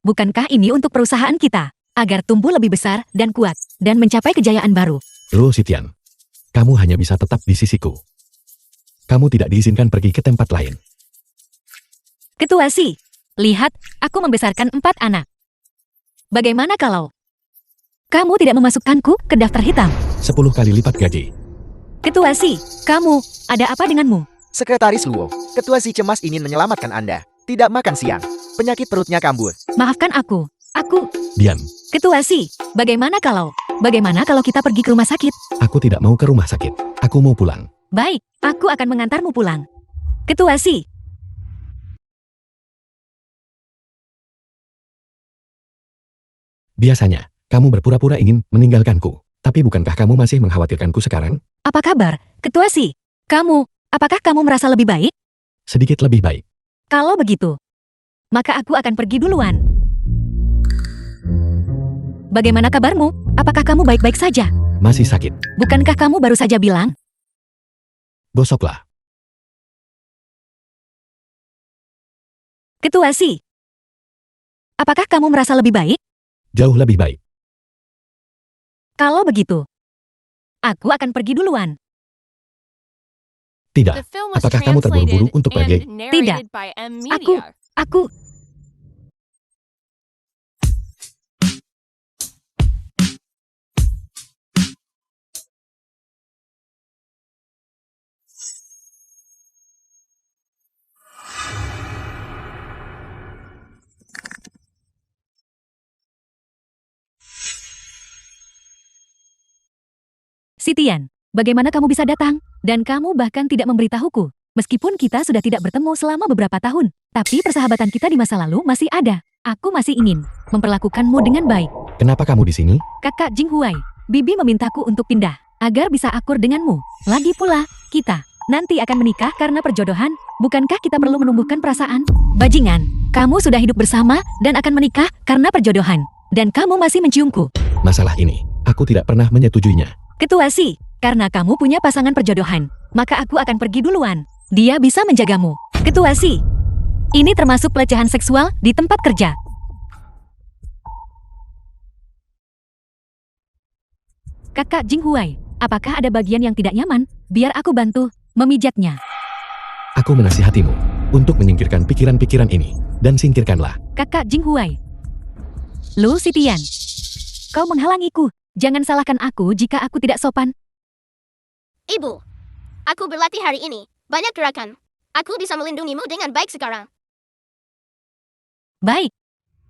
Bukankah ini untuk perusahaan kita, agar tumbuh lebih besar dan kuat, dan mencapai kejayaan baru? Lo Sitian, kamu hanya bisa tetap di sisiku. Kamu tidak diizinkan pergi ke tempat lain. Ketua Si, lihat, aku membesarkan 4 anak. Bagaimana kalau kamu tidak memasukkanku ke daftar hitam? 10 kali lipat gaji. Ketua Si, kamu, ada apa denganmu? Sekretaris Luo, Ketua Si cemas ingin menyelamatkan Anda. Tidak makan siang. Penyakit perutnya kambuh. Maafkan aku. Diam, Ketua Si, bagaimana kalau kita pergi ke rumah sakit? aku tidak mau ke rumah sakit. Aku mau pulang. Baik, aku akan mengantarmu pulang. Ketua Si. Biasanya, kamu berpura-pura ingin meninggalkanku. Tapi bukankah kamu masih mengkhawatirkanku sekarang? Apa kabar, Ketua Si? Apakah kamu merasa lebih baik? Sedikit lebih baik. Kalau begitu, maka aku akan pergi duluan. Bagaimana kabarmu? Apakah kamu baik-baik saja? Masih sakit. Bukankah kamu baru saja bilang? Gosoklah. Ketua Si. Apakah kamu merasa lebih baik? Jauh lebih baik. Kalau begitu, aku akan pergi duluan. Tidak. The film was Apakah kamu terburu-buru translated untuk pergi? and narrated by Media. Aku... Sitian, bagaimana kamu bisa datang? Dan kamu bahkan tidak memberitahuku. Meskipun kita sudah tidak bertemu selama beberapa tahun, tapi persahabatan kita di masa lalu masih ada. Aku masih ingin memperlakukanmu dengan baik. Kenapa kamu di sini? Kakak Jing Huai, Bibi memintaku untuk pindah, agar bisa akur denganmu. Lagi pula, kita nanti akan menikah karena perjodohan. Bukankah kita perlu menumbuhkan perasaan? Bajingan, kamu sudah hidup bersama dan akan menikah karena perjodohan. Dan kamu masih menciumku. Masalah ini, aku tidak pernah menyetujuinya. Ketua Si, karena kamu punya pasangan perjodohan, maka aku akan pergi duluan. Dia bisa menjagamu. Ketua Si, ini termasuk pelecehan seksual di tempat kerja. Kakak Jing Huai, apakah ada bagian yang tidak nyaman? Biar aku bantu memijatnya. Aku menasihatimu untuk menyingkirkan pikiran-pikiran ini. Dan singkirkanlah. Kakak Jing Huai. Lu Sitian, kau menghalangiku. Jangan salahkan aku jika aku tidak sopan. Ibu, aku berlatih hari ini. Banyak gerakan. Aku bisa melindungimu dengan baik sekarang. Baik.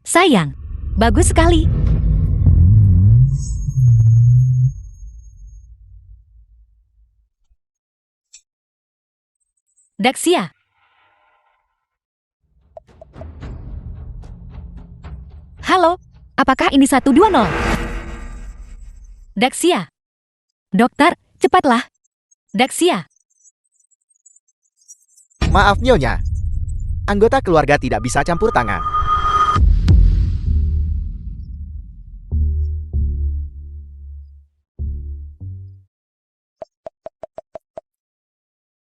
Sayang, bagus sekali. Daxia. Halo, apakah ini 120? Daxia. Dokter, cepatlah. Daxia. Maaf Nyonya. Anggota keluarga tidak bisa campur tangan.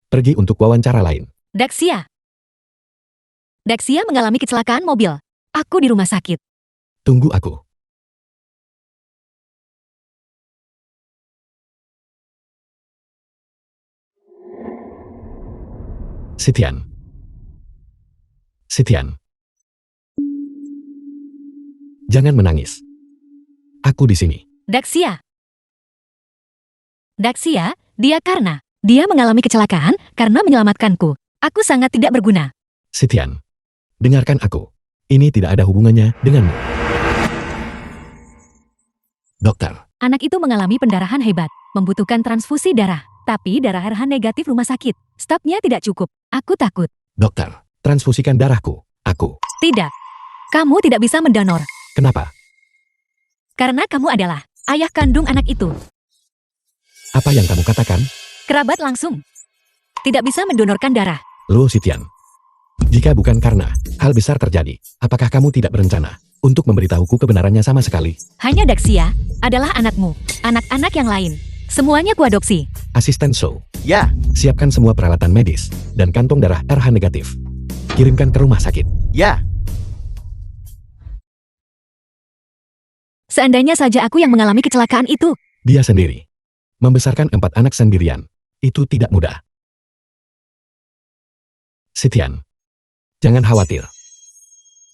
Pergi untuk wawancara lain. Daxia. Daxia mengalami kecelakaan mobil. Aku di rumah sakit. Tunggu aku. Sitian. Sitian. Jangan menangis. Aku di sini. Daxia. Daxia, dia mengalami kecelakaan karena menyelamatkanku. Aku sangat tidak berguna. Sitian. Dengarkan aku. Ini tidak ada hubungannya denganmu. Dokter. Anak itu mengalami pendarahan hebat, membutuhkan transfusi darah. Tapi darah RH negatif rumah sakit. Stoknya tidak cukup. Aku takut. Dokter. Transfusikan darahku. Aku. Tidak. Kamu tidak bisa mendonor. Kenapa? Karena kamu adalah ayah kandung anak itu. Apa yang kamu katakan? Kerabat langsung. Tidak bisa mendonorkan darah. Lo Sitian. Jika bukan karena hal besar terjadi, apakah kamu tidak berencana untuk memberitahuku kebenarannya sama sekali? Hanya Daxia adalah anakmu. Anak-anak yang lain, semuanya kuadopsi. Asisten Show, Ya, Siapkan semua peralatan medis dan kantong darah RH negatif. Kirimkan ke rumah sakit. ya. Seandainya saja aku yang mengalami kecelakaan itu. Dia sendiri. Membesarkan 4 anak sendirian. Itu tidak mudah. Sitian. Jangan khawatir.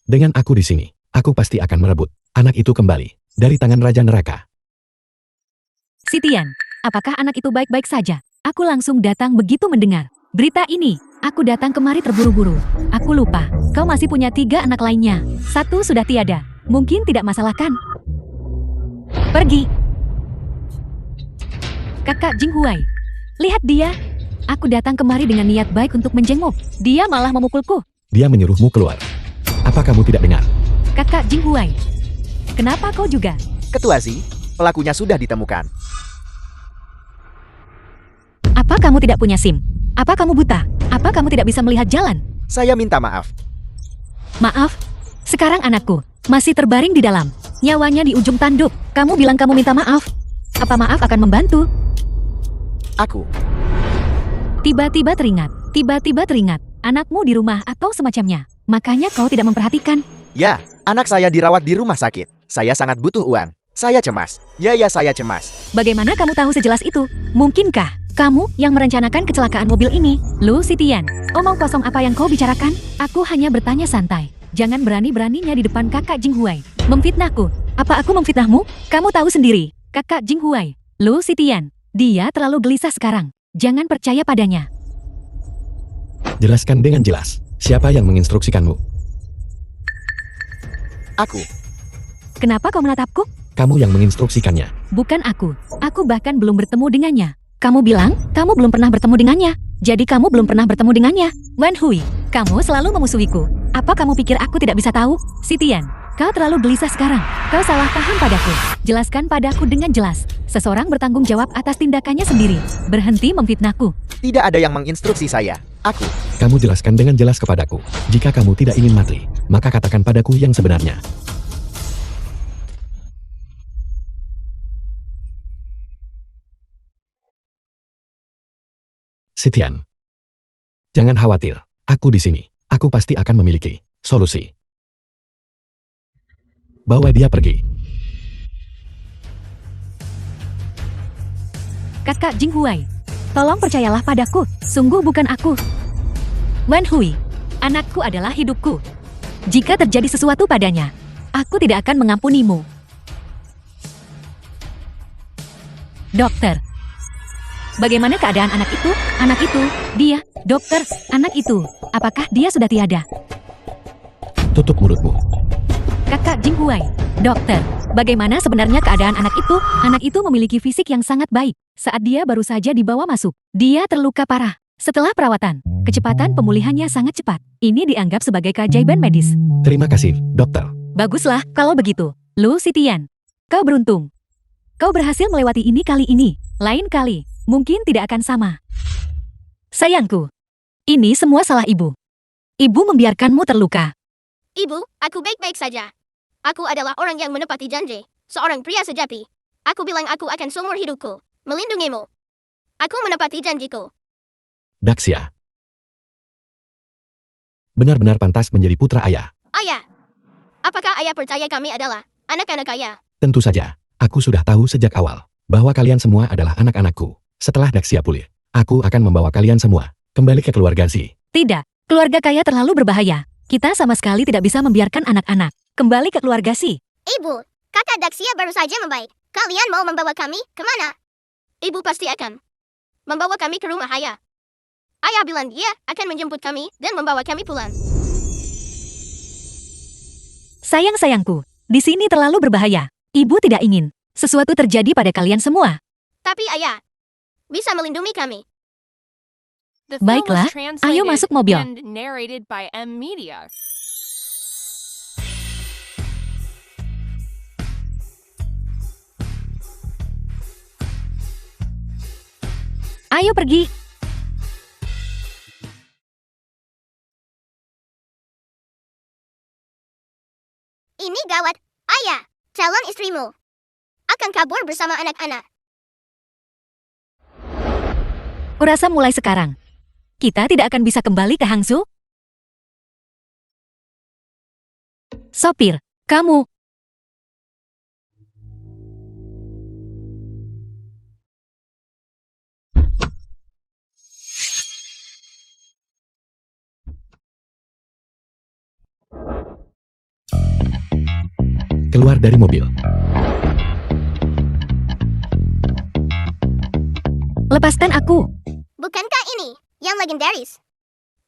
Dengan aku di sini, aku pasti akan merebut anak itu kembali dari tangan Raja Neraka. Sitian, apakah anak itu baik-baik saja? Aku langsung datang begitu mendengar berita ini. Aku datang kemari terburu-buru. Aku lupa, kau masih punya 3 anak lainnya. 1 sudah tiada. Mungkin tidak masalah kan? Pergi. Kakak Jinghuai. Lihat dia. Aku datang kemari dengan niat baik untuk menjenguk. Dia malah memukulku. Dia menyuruhmu keluar. Apa kamu tidak dengar? Kakak Jinghuai. Kenapa kau juga? Ketua Z, pelakunya sudah ditemukan. Apa kamu tidak punya SIM? Apa kamu buta? Apa kamu tidak bisa melihat jalan? Saya minta maaf. Maaf, sekarang anakku masih terbaring di dalam. Nyawanya di ujung tanduk. Kamu bilang kamu minta maaf. Apa maaf akan membantu? Aku. Tiba-tiba teringat. Anakmu di rumah atau semacamnya. Makanya kau tidak memperhatikan. Ya, anak saya dirawat di rumah sakit. Saya sangat butuh uang. Saya cemas. Ya, saya cemas. Bagaimana kamu tahu sejelas itu? Mungkinkah kamu yang merencanakan kecelakaan mobil ini? Lu Sitian, omong kosong apa yang kau bicarakan? Aku hanya bertanya santai. Jangan berani-beraninya di depan kakak Jinghuai. Memfitnahku. Apa aku memfitnahmu? Kamu tahu sendiri. Kakak Jinghuai, Lu Sitian. Dia terlalu gelisah sekarang. Jangan percaya padanya. Jelaskan dengan jelas. Siapa yang menginstruksikanmu? Aku. Kenapa kau menatapku? Kamu yang menginstruksikannya. Bukan aku. Aku bahkan belum bertemu dengannya. Kamu bilang, kamu belum pernah bertemu dengannya. Jadi kamu belum pernah bertemu dengannya. Wan Hui, kamu selalu memusuhiku. Apa kamu pikir aku tidak bisa tahu? Sitian, kau terlalu gelisah sekarang. Kau salah paham padaku. Jelaskan padaku dengan jelas. Seseorang bertanggung jawab atas tindakannya sendiri. Berhenti memfitnahku. Tidak ada yang menginstruksi saya. Aku. Kamu jelaskan dengan jelas kepadaku. Jika kamu tidak ingin mati, maka katakan padaku yang sebenarnya. Sitian. Jangan khawatir. Aku di sini. Aku pasti akan memiliki solusi. Bawa dia pergi. Kakak Jinghuai, tolong percayalah padaku. Sungguh bukan aku. Wan Hui, anakku adalah hidupku. Jika terjadi sesuatu padanya, aku tidak akan mengampunimu. Dokter, bagaimana keadaan anak itu? Anak itu, dia, dokter, anak itu. Apakah dia sudah tiada? Tutup mulutmu. Kakak Jinghuai, dokter, bagaimana sebenarnya keadaan anak itu? Anak itu memiliki fisik yang sangat baik. Saat dia baru saja dibawa masuk, dia terluka parah. Setelah perawatan, kecepatan pemulihannya sangat cepat. Ini dianggap sebagai keajaiban medis. Terima kasih, dokter. Baguslah kalau begitu. Lu Sitian, kau beruntung. Kau berhasil melewati ini kali ini. Lain kali, mungkin tidak akan sama. Sayangku, ini semua salah ibu. Ibu membiarkanmu terluka. Ibu, aku baik-baik saja. Aku adalah orang yang menepati janji. Seorang pria sejati. Aku bilang aku akan seumur hidupku melindungimu. Aku menepati janjiku. Daxia. Benar-benar pantas menjadi putra ayah. Ayah, apakah ayah percaya kami adalah anak-anak ayah? Tentu saja, aku sudah tahu sejak awal bahwa kalian semua adalah anak-anakku. Setelah Daxia pulih, aku akan membawa kalian semua kembali ke keluarga Z. Tidak, keluarga kaya terlalu berbahaya. Kita sama sekali tidak bisa membiarkan anak-anak kembali ke keluarga Si. Ibu, kakak Daxia baru saja membaik. Kalian mau membawa kami kemana? Ibu pasti akan membawa kami ke rumah ayah. Ayah bilang dia akan menjemput kami dan membawa kami pulang. Sayang-sayangku, di sini terlalu berbahaya. Ibu tidak ingin sesuatu terjadi pada kalian semua. Tapi ayah bisa melindungi kami. The film Baiklah, was translated ayo masuk mobil. and narrated by M Media. Ayo pergi. Ini gawat. Ayah, calon istrimu akan kabur bersama anak-anak. Aku rasa mulai sekarang, kita tidak akan bisa kembali ke Hangzhou. Sopir, kamu. Keluar dari mobil. Lepaskan aku. Bukankah ini yang legendaris?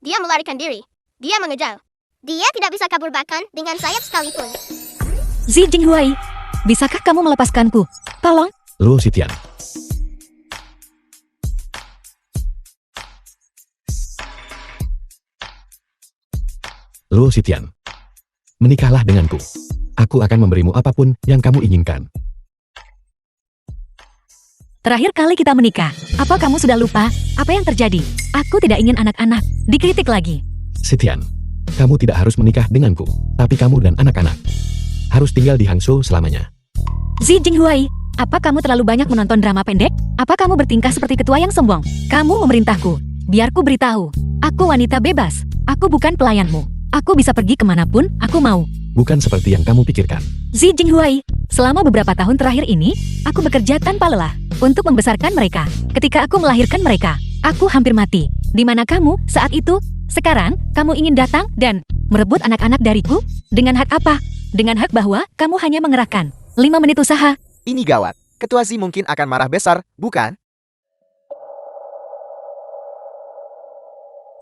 Dia melarikan diri. Dia mengejar. Dia tidak bisa kabur bahkan dengan sayap sekalipun. Zi Jinghuai, bisakah kamu melepaskanku? Tolong. Luo Xitian. Luo Xitian. Menikahlah denganku. Aku akan memberimu apapun yang kamu inginkan. Terakhir kali kita menikah, apa kamu sudah lupa? Apa yang terjadi? Aku tidak ingin anak-anak dikritik lagi. Xitian, kamu tidak harus menikah denganku, tapi kamu dan anak-anak harus tinggal di Hangzhou selamanya. Zi Jinghuai, apa kamu terlalu banyak menonton drama pendek? Apa kamu bertingkah seperti ketua yang sombong? Kamu memerintahku. Biarku beritahu. Aku wanita bebas. Aku bukan pelayanmu. Aku bisa pergi kemanapun aku mau. Bukan seperti yang kamu pikirkan. Zi Jinghuai, selama beberapa tahun terakhir ini, aku bekerja tanpa lelah untuk membesarkan mereka. Ketika aku melahirkan mereka, aku hampir mati. Di mana kamu saat itu? Sekarang, kamu ingin datang dan merebut anak-anak dariku? Dengan hak apa? Dengan hak bahwa kamu hanya mengerahkan 5 menit usaha. Ini gawat. Ketua Z mungkin akan marah besar, bukan?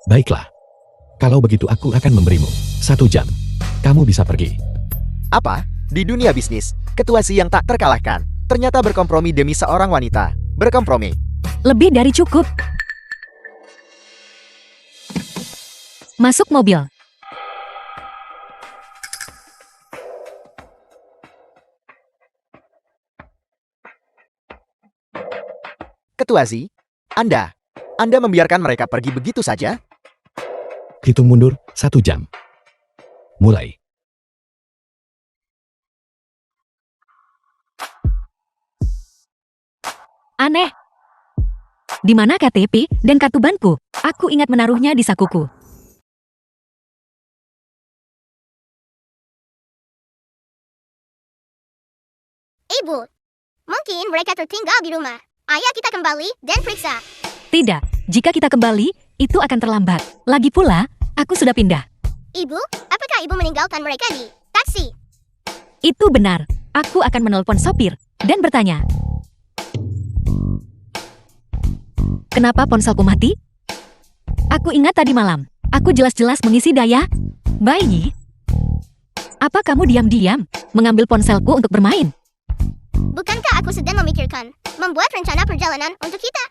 Baiklah. Kalau begitu aku akan memberimu 1 jam. Kamu bisa pergi. Apa? Di dunia bisnis, ketua Z yang tak terkalahkan ternyata berkompromi demi seorang wanita. Berkompromi. Lebih dari cukup. Masuk mobil. Ketua Z, Anda membiarkan mereka pergi begitu saja? Hitung mundur 1 jam. Mulai. Aneh. Di mana KTP dan kartu banku? Aku ingat menaruhnya di sakuku. Ibu, mungkin mereka tertinggal di rumah. Ayo kita kembali dan periksa. Tidak, jika kita kembali, itu akan terlambat. Lagi pula, aku sudah pindah. Ibu, apakah ibu meninggalkan mereka di taksi? Itu benar. Aku akan menelpon sopir dan bertanya. Kenapa ponselku mati? Aku ingat tadi malam, aku jelas-jelas mengisi daya bayi. Apa kamu diam-diam mengambil ponselku untuk bermain? Bukankah aku sedang memikirkan membuat rencana perjalanan untuk kita?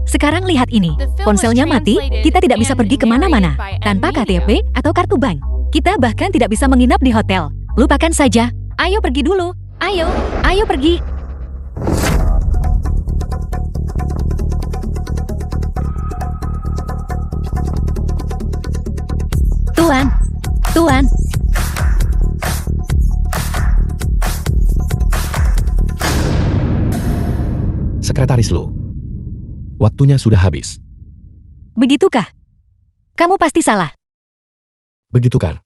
Sekarang lihat ini, ponselnya mati, kita tidak bisa pergi kemana-mana tanpa KTP atau kartu bank. Kita bahkan tidak bisa menginap di hotel. Lupakan saja. Ayo pergi dulu. Ayo pergi. Tuan. Sekretaris Lu. Waktunya sudah habis. Begitukah? Kamu pasti salah. Begitu kan?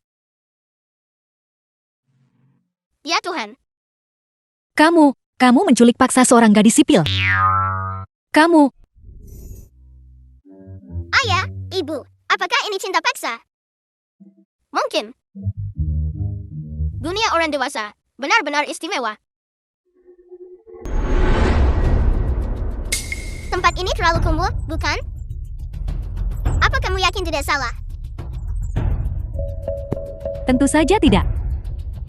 Ya Tuhan. Kamu menculik paksa seorang gadis sipil. Kamu, Ayah, ibu, apakah ini cinta paksa? Mungkin. Dunia orang dewasa benar-benar istimewa. Tempat ini terlalu kumuh, bukan? Apa kamu yakin tidak salah? tentu saja tidak.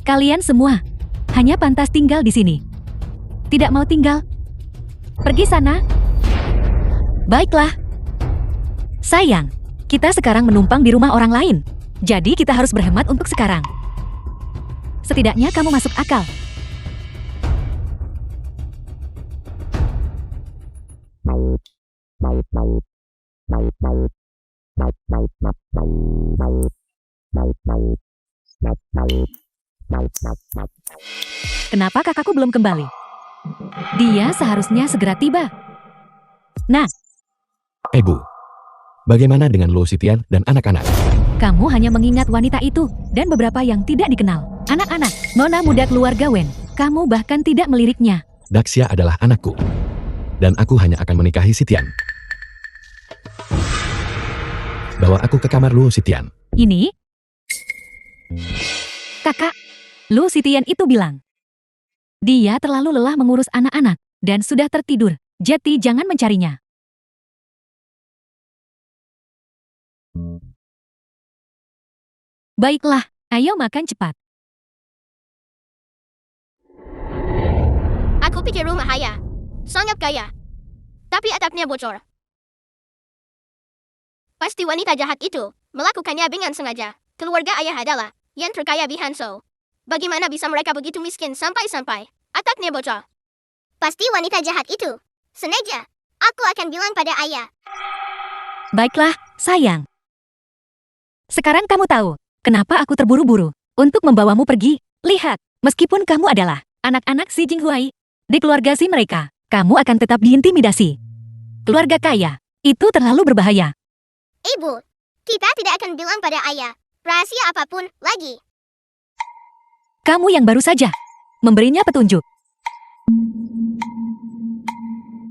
Kalian semua hanya pantas tinggal di sini. Tidak mau tinggal? Pergi sana. Baiklah. Sayang, kita sekarang menumpang di rumah orang lain. Jadi kita harus berhemat untuk sekarang. Setidaknya kamu masuk akal. Kenapa kakakku belum kembali? Dia seharusnya segera tiba. Bu. Bagaimana dengan Lu Sitian dan anak-anak? Kamu hanya mengingat wanita itu dan beberapa yang tidak dikenal. Anak-anak, nona muda keluarga Wen. Kamu bahkan tidak meliriknya. Daxia adalah anakku. Dan aku hanya akan menikahi Sitian. Bawa aku ke kamar Lu Sitian. Ini? Kakak, Lu Sitian itu bilang. Dia terlalu lelah mengurus anak-anak dan sudah tertidur. Jadi jangan mencarinya. Baiklah, ayo makan cepat. Aku pikir rumah Ayah sangat kaya. Tapi atapnya bocor. Pasti wanita jahat itu melakukannya dengan sengaja. Keluarga Ayah adalah yang terkaya di Hanzhou. Bagaimana bisa mereka begitu miskin sampai-sampai atapnya bocor? Pasti wanita jahat itu sengaja. Aku akan bilang pada Ayah. Baiklah, sayang. Sekarang kamu tahu kenapa aku terburu-buru untuk membawamu pergi. Lihat, meskipun kamu adalah anak-anak si Jinghuai, di keluarga si mereka, kamu akan tetap diintimidasi. Keluarga kaya, itu terlalu berbahaya. Ibu, kita tidak akan bilang pada Ayah rahasia apapun lagi. Kamu yang baru saja memberinya petunjuk.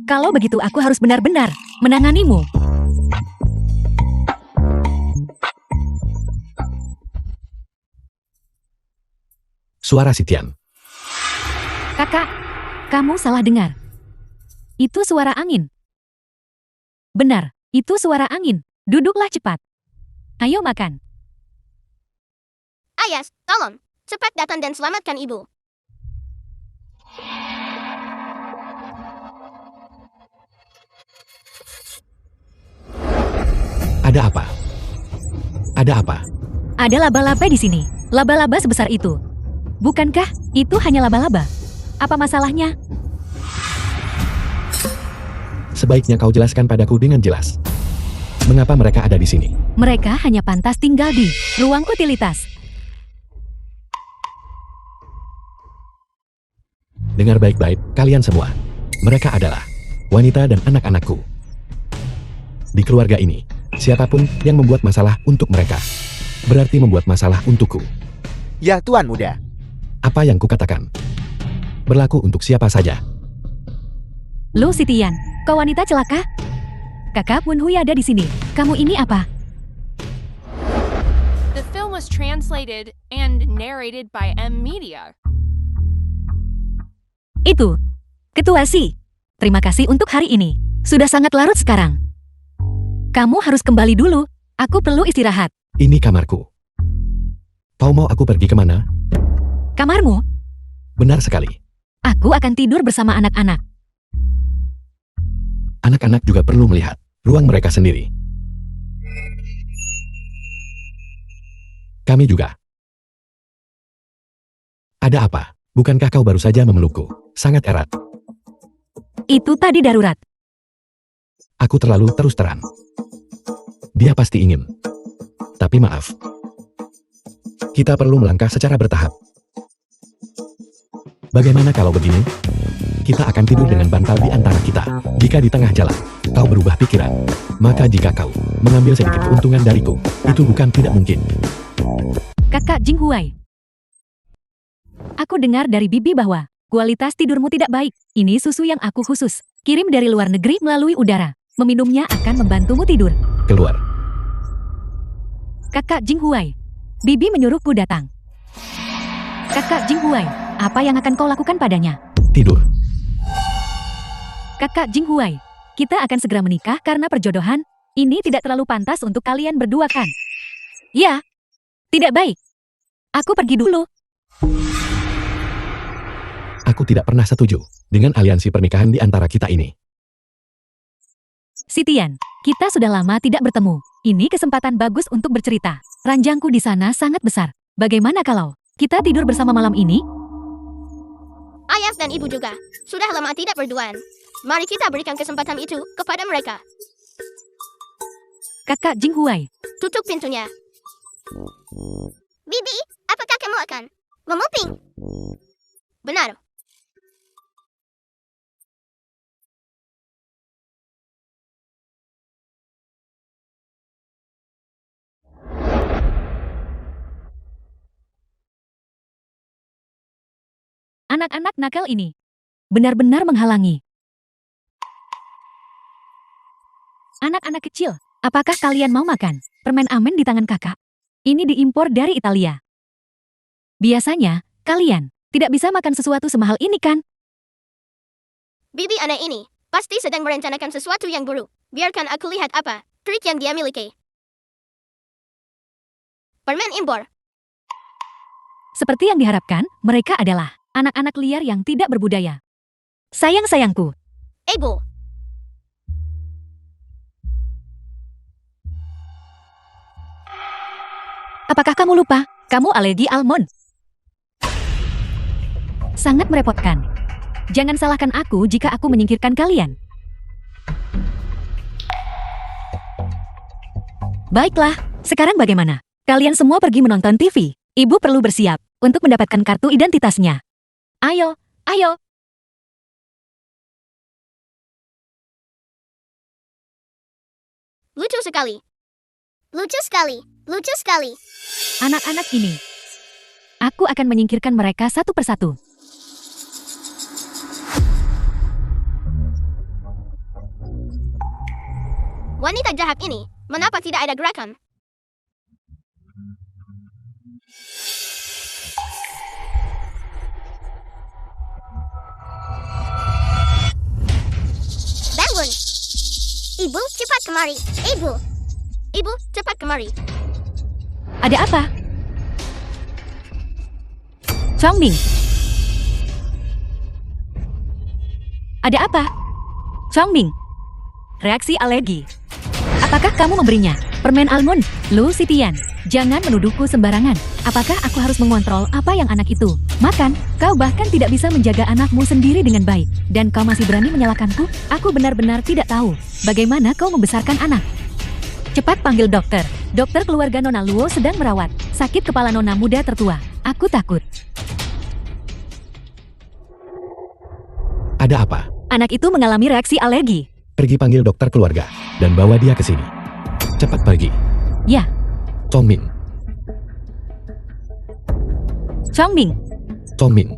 Kalau begitu aku harus benar-benar menanganimu. Suara Sitian. Kakak, kamu salah dengar. Itu suara angin. Benar, itu suara angin. Duduklah cepat. Ayo makan. Ayah, tolong, cepat datang dan selamatkan ibu. Ada apa? Ada apa? Ada laba-laba di sini. Laba-laba sebesar itu. Bukankah itu hanya laba-laba? Apa masalahnya? Sebaiknya kau jelaskan padaku dengan jelas. Mengapa mereka ada di sini? Mereka hanya pantas tinggal di ruang utilitas. Dengar baik-baik, kalian semua. Mereka adalah wanita dan anak-anakku. Di keluarga ini, siapapun yang membuat masalah untuk mereka, berarti membuat masalah untukku. Ya, Tuan Muda. Apa yang kukatakan berlaku untuk siapa saja. Lu Sitian, kau wanita celaka? Kakak Wunhui ada di sini. Kamu ini apa? The film was translated and narrated by M Media. Itu. Ketua Si. Terima kasih untuk hari ini. Sudah sangat larut sekarang. Kamu harus kembali dulu. Aku perlu istirahat. Ini kamarku. Kau mau aku pergi kemana? Kamarmu? Benar sekali. Aku akan tidur bersama anak-anak. Anak-anak juga perlu melihat ruang mereka sendiri. Kami juga. Ada apa? Bukankah kau baru saja memelukku? Sangat erat. Itu tadi darurat. Aku terlalu terus terang. Dia pasti ingin. Tapi maaf. Kita perlu melangkah secara bertahap. Bagaimana kalau begini? Kita akan tidur dengan bantal di antara kita. Jika di tengah jalan, kau berubah pikiran, maka jika kau mengambil sedikit keuntungan dariku, itu bukan tidak mungkin. Kakak Jinghuai. Aku dengar dari Bibi bahwa kualitas tidurmu tidak baik. Ini susu yang aku khusus kirim dari luar negeri melalui udara. Meminumnya akan membantumu tidur. Keluar. Kakak Jinghuai. Bibi menyuruhku datang. Kakak Jinghuai, apa yang akan kau lakukan padanya? Tidur. Kakak Jinghuai, kita akan segera menikah karena perjodohan. Ini tidak terlalu pantas untuk kalian berdua kan? Ya, tidak baik. Aku pergi dulu. Aku tidak pernah setuju dengan aliansi pernikahan di antara kita ini. Sitian, kita sudah lama tidak bertemu. Ini kesempatan bagus untuk bercerita. Ranjangku di sana sangat besar. Bagaimana kalau kita tidur bersama malam ini? Ayah dan ibu juga sudah lama tidak berduaan. Mari kita berikan kesempatan itu kepada mereka. Kakak Jinghuai, Tutup pintunya. Bibi, apakah kamu akan memuping? Benar. Anak-anak nakal ini benar-benar menghalangi. Anak-anak kecil, apakah kalian mau makan permen amen di tangan kakak? Ini diimpor dari Italia. Biasanya, kalian tidak bisa makan sesuatu semahal ini kan? Bibi anak ini pasti sedang merencanakan sesuatu yang buruk. Biarkan aku lihat apa trik yang dia miliki. Permen impor. Seperti yang diharapkan, mereka adalah anak-anak liar yang tidak berbudaya. Sayang-sayangku, Ibu, apakah kamu lupa? Kamu alergi almond. Sangat merepotkan. Jangan salahkan aku jika aku menyingkirkan kalian. Baiklah, sekarang bagaimana? Kalian semua pergi menonton TV. Ibu perlu bersiap untuk mendapatkan kartu identitasnya. Ayo, ayo. lucu sekali. Lucu sekali. Lucu sekali. Anak-anak ini. Aku akan menyingkirkan mereka satu persatu. Wanita jahat ini, mengapa tidak ada gerakan? Bangun! Ibu, cepat kemari. Ibu! Ibu, cepat kemari. Ada apa? Chongming. Ada apa? Chongming. Reaksi alergi. Apakah kamu memberinya permen almond? Lu Sitian, jangan menuduhku sembarangan. Apakah aku harus mengontrol apa yang anak itu makan? Kau bahkan tidak bisa menjaga anakmu sendiri dengan baik. Dan kau masih berani menyalahkanku? Aku benar-benar tidak tahu bagaimana kau membesarkan anak. Cepat panggil dokter. Dokter keluarga Nona Luo sedang merawat sakit kepala Nona muda tertua. Aku takut. Ada apa? Anak itu mengalami reaksi alergi. Pergi panggil dokter keluarga dan bawa dia ke sini. Cepat pergi. Ya, Chongming. Chongming. Chongming.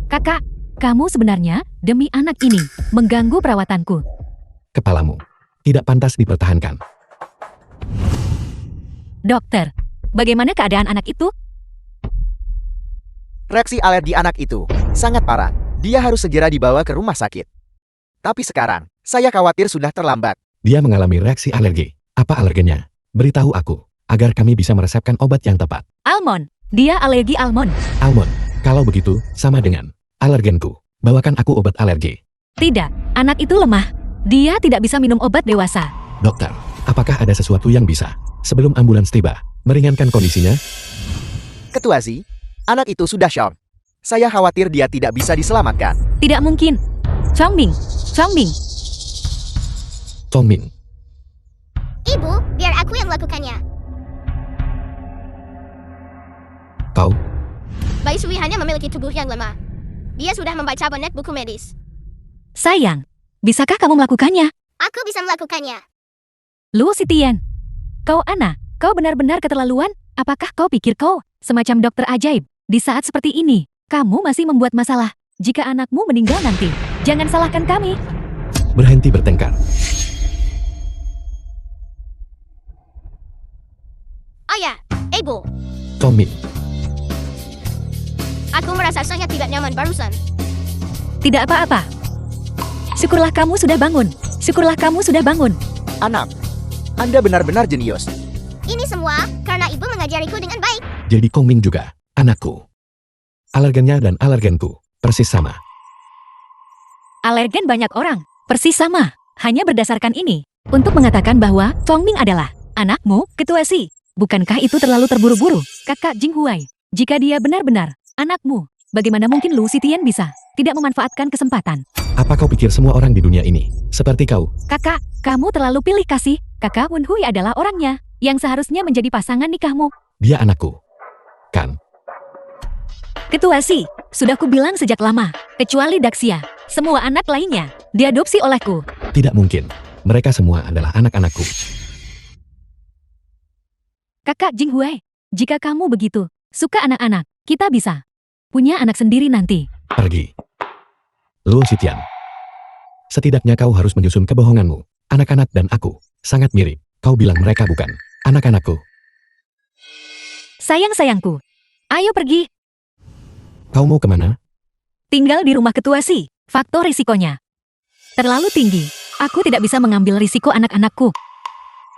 Kakak, kamu sebenarnya demi anak ini mengganggu perawatanku. Kepalamu tidak pantas dipertahankan. Dokter, bagaimana keadaan anak itu? Reaksi alergi anak itu sangat parah. Dia harus segera dibawa ke rumah sakit. Tapi sekarang, saya khawatir sudah terlambat. Dia mengalami reaksi alergi. Apa alergennya? Beritahu aku, agar kami bisa meresepkan obat yang tepat. Almond, dia alergi almond. Almond, kalau begitu, sama dengan alergenku. Bawakan aku obat alergi. Tidak, anak itu lemah. Dia tidak bisa minum obat dewasa. Dokter, apakah ada sesuatu yang bisa, sebelum ambulans tiba, meringankan kondisinya? Ketua Z, anak itu sudah shock. Saya khawatir dia tidak bisa diselamatkan. Tidak mungkin. Chongming, Chongming. Chongming, Ibu, biar aku yang melakukannya. kau, Bayi Sui hanya memiliki tubuh yang lemah. Dia sudah membaca banyak buku medis. Sayang, bisakah kamu melakukannya? Aku bisa melakukannya. Lu Sitian. Kau Ana, kau benar-benar keterlaluan? Apakah kau pikir kau semacam dokter ajaib? Di saat seperti ini, kamu masih membuat masalah. Jika anakmu meninggal nanti, jangan salahkan kami. berhenti bertengkar. Ayah, Ibu, Chongming, aku merasa sangat tidak nyaman barusan. Tidak apa-apa. Syukurlah kamu sudah bangun. Syukurlah kamu sudah bangun. Anak, Anda benar-benar jenius. Ini semua karena ibu mengajariku dengan baik. jadi Chongming juga, anakku. Alergennya dan alergenku, persis sama. Alergen banyak orang, persis sama. Hanya berdasarkan ini, untuk mengatakan bahwa Chongming adalah anakmu, Ketua Si. Bukankah itu terlalu terburu-buru, Kakak Jinghuai? Jika dia benar-benar anakmu, bagaimana mungkin Lu Sitian bisa tidak memanfaatkan kesempatan? Apa kau pikir semua orang di dunia ini, seperti kau? Kakak, kamu terlalu pilih kasih. Kakak Wenhui adalah orangnya yang seharusnya menjadi pasangan nikahmu. Dia anakku. Kan? Ketua Si, sudah kubilang sejak lama, kecuali Daxia, semua anak lainnya diadopsi olehku. Tidak mungkin. Mereka semua adalah anak-anakku. Kakak Jinghuai, Jika kamu begitu suka anak-anak, kita bisa punya anak sendiri nanti. Pergi. Luo Sitian. Setidaknya kau harus menyusun kebohonganmu. Anak-anak dan aku sangat mirip. Kau bilang mereka bukan anak-anakku. Sayang-sayangku, ayo pergi. Kau mau kemana? Tinggal di rumah ketua Si. Faktor risikonya terlalu tinggi. Aku tidak bisa mengambil risiko anak-anakku.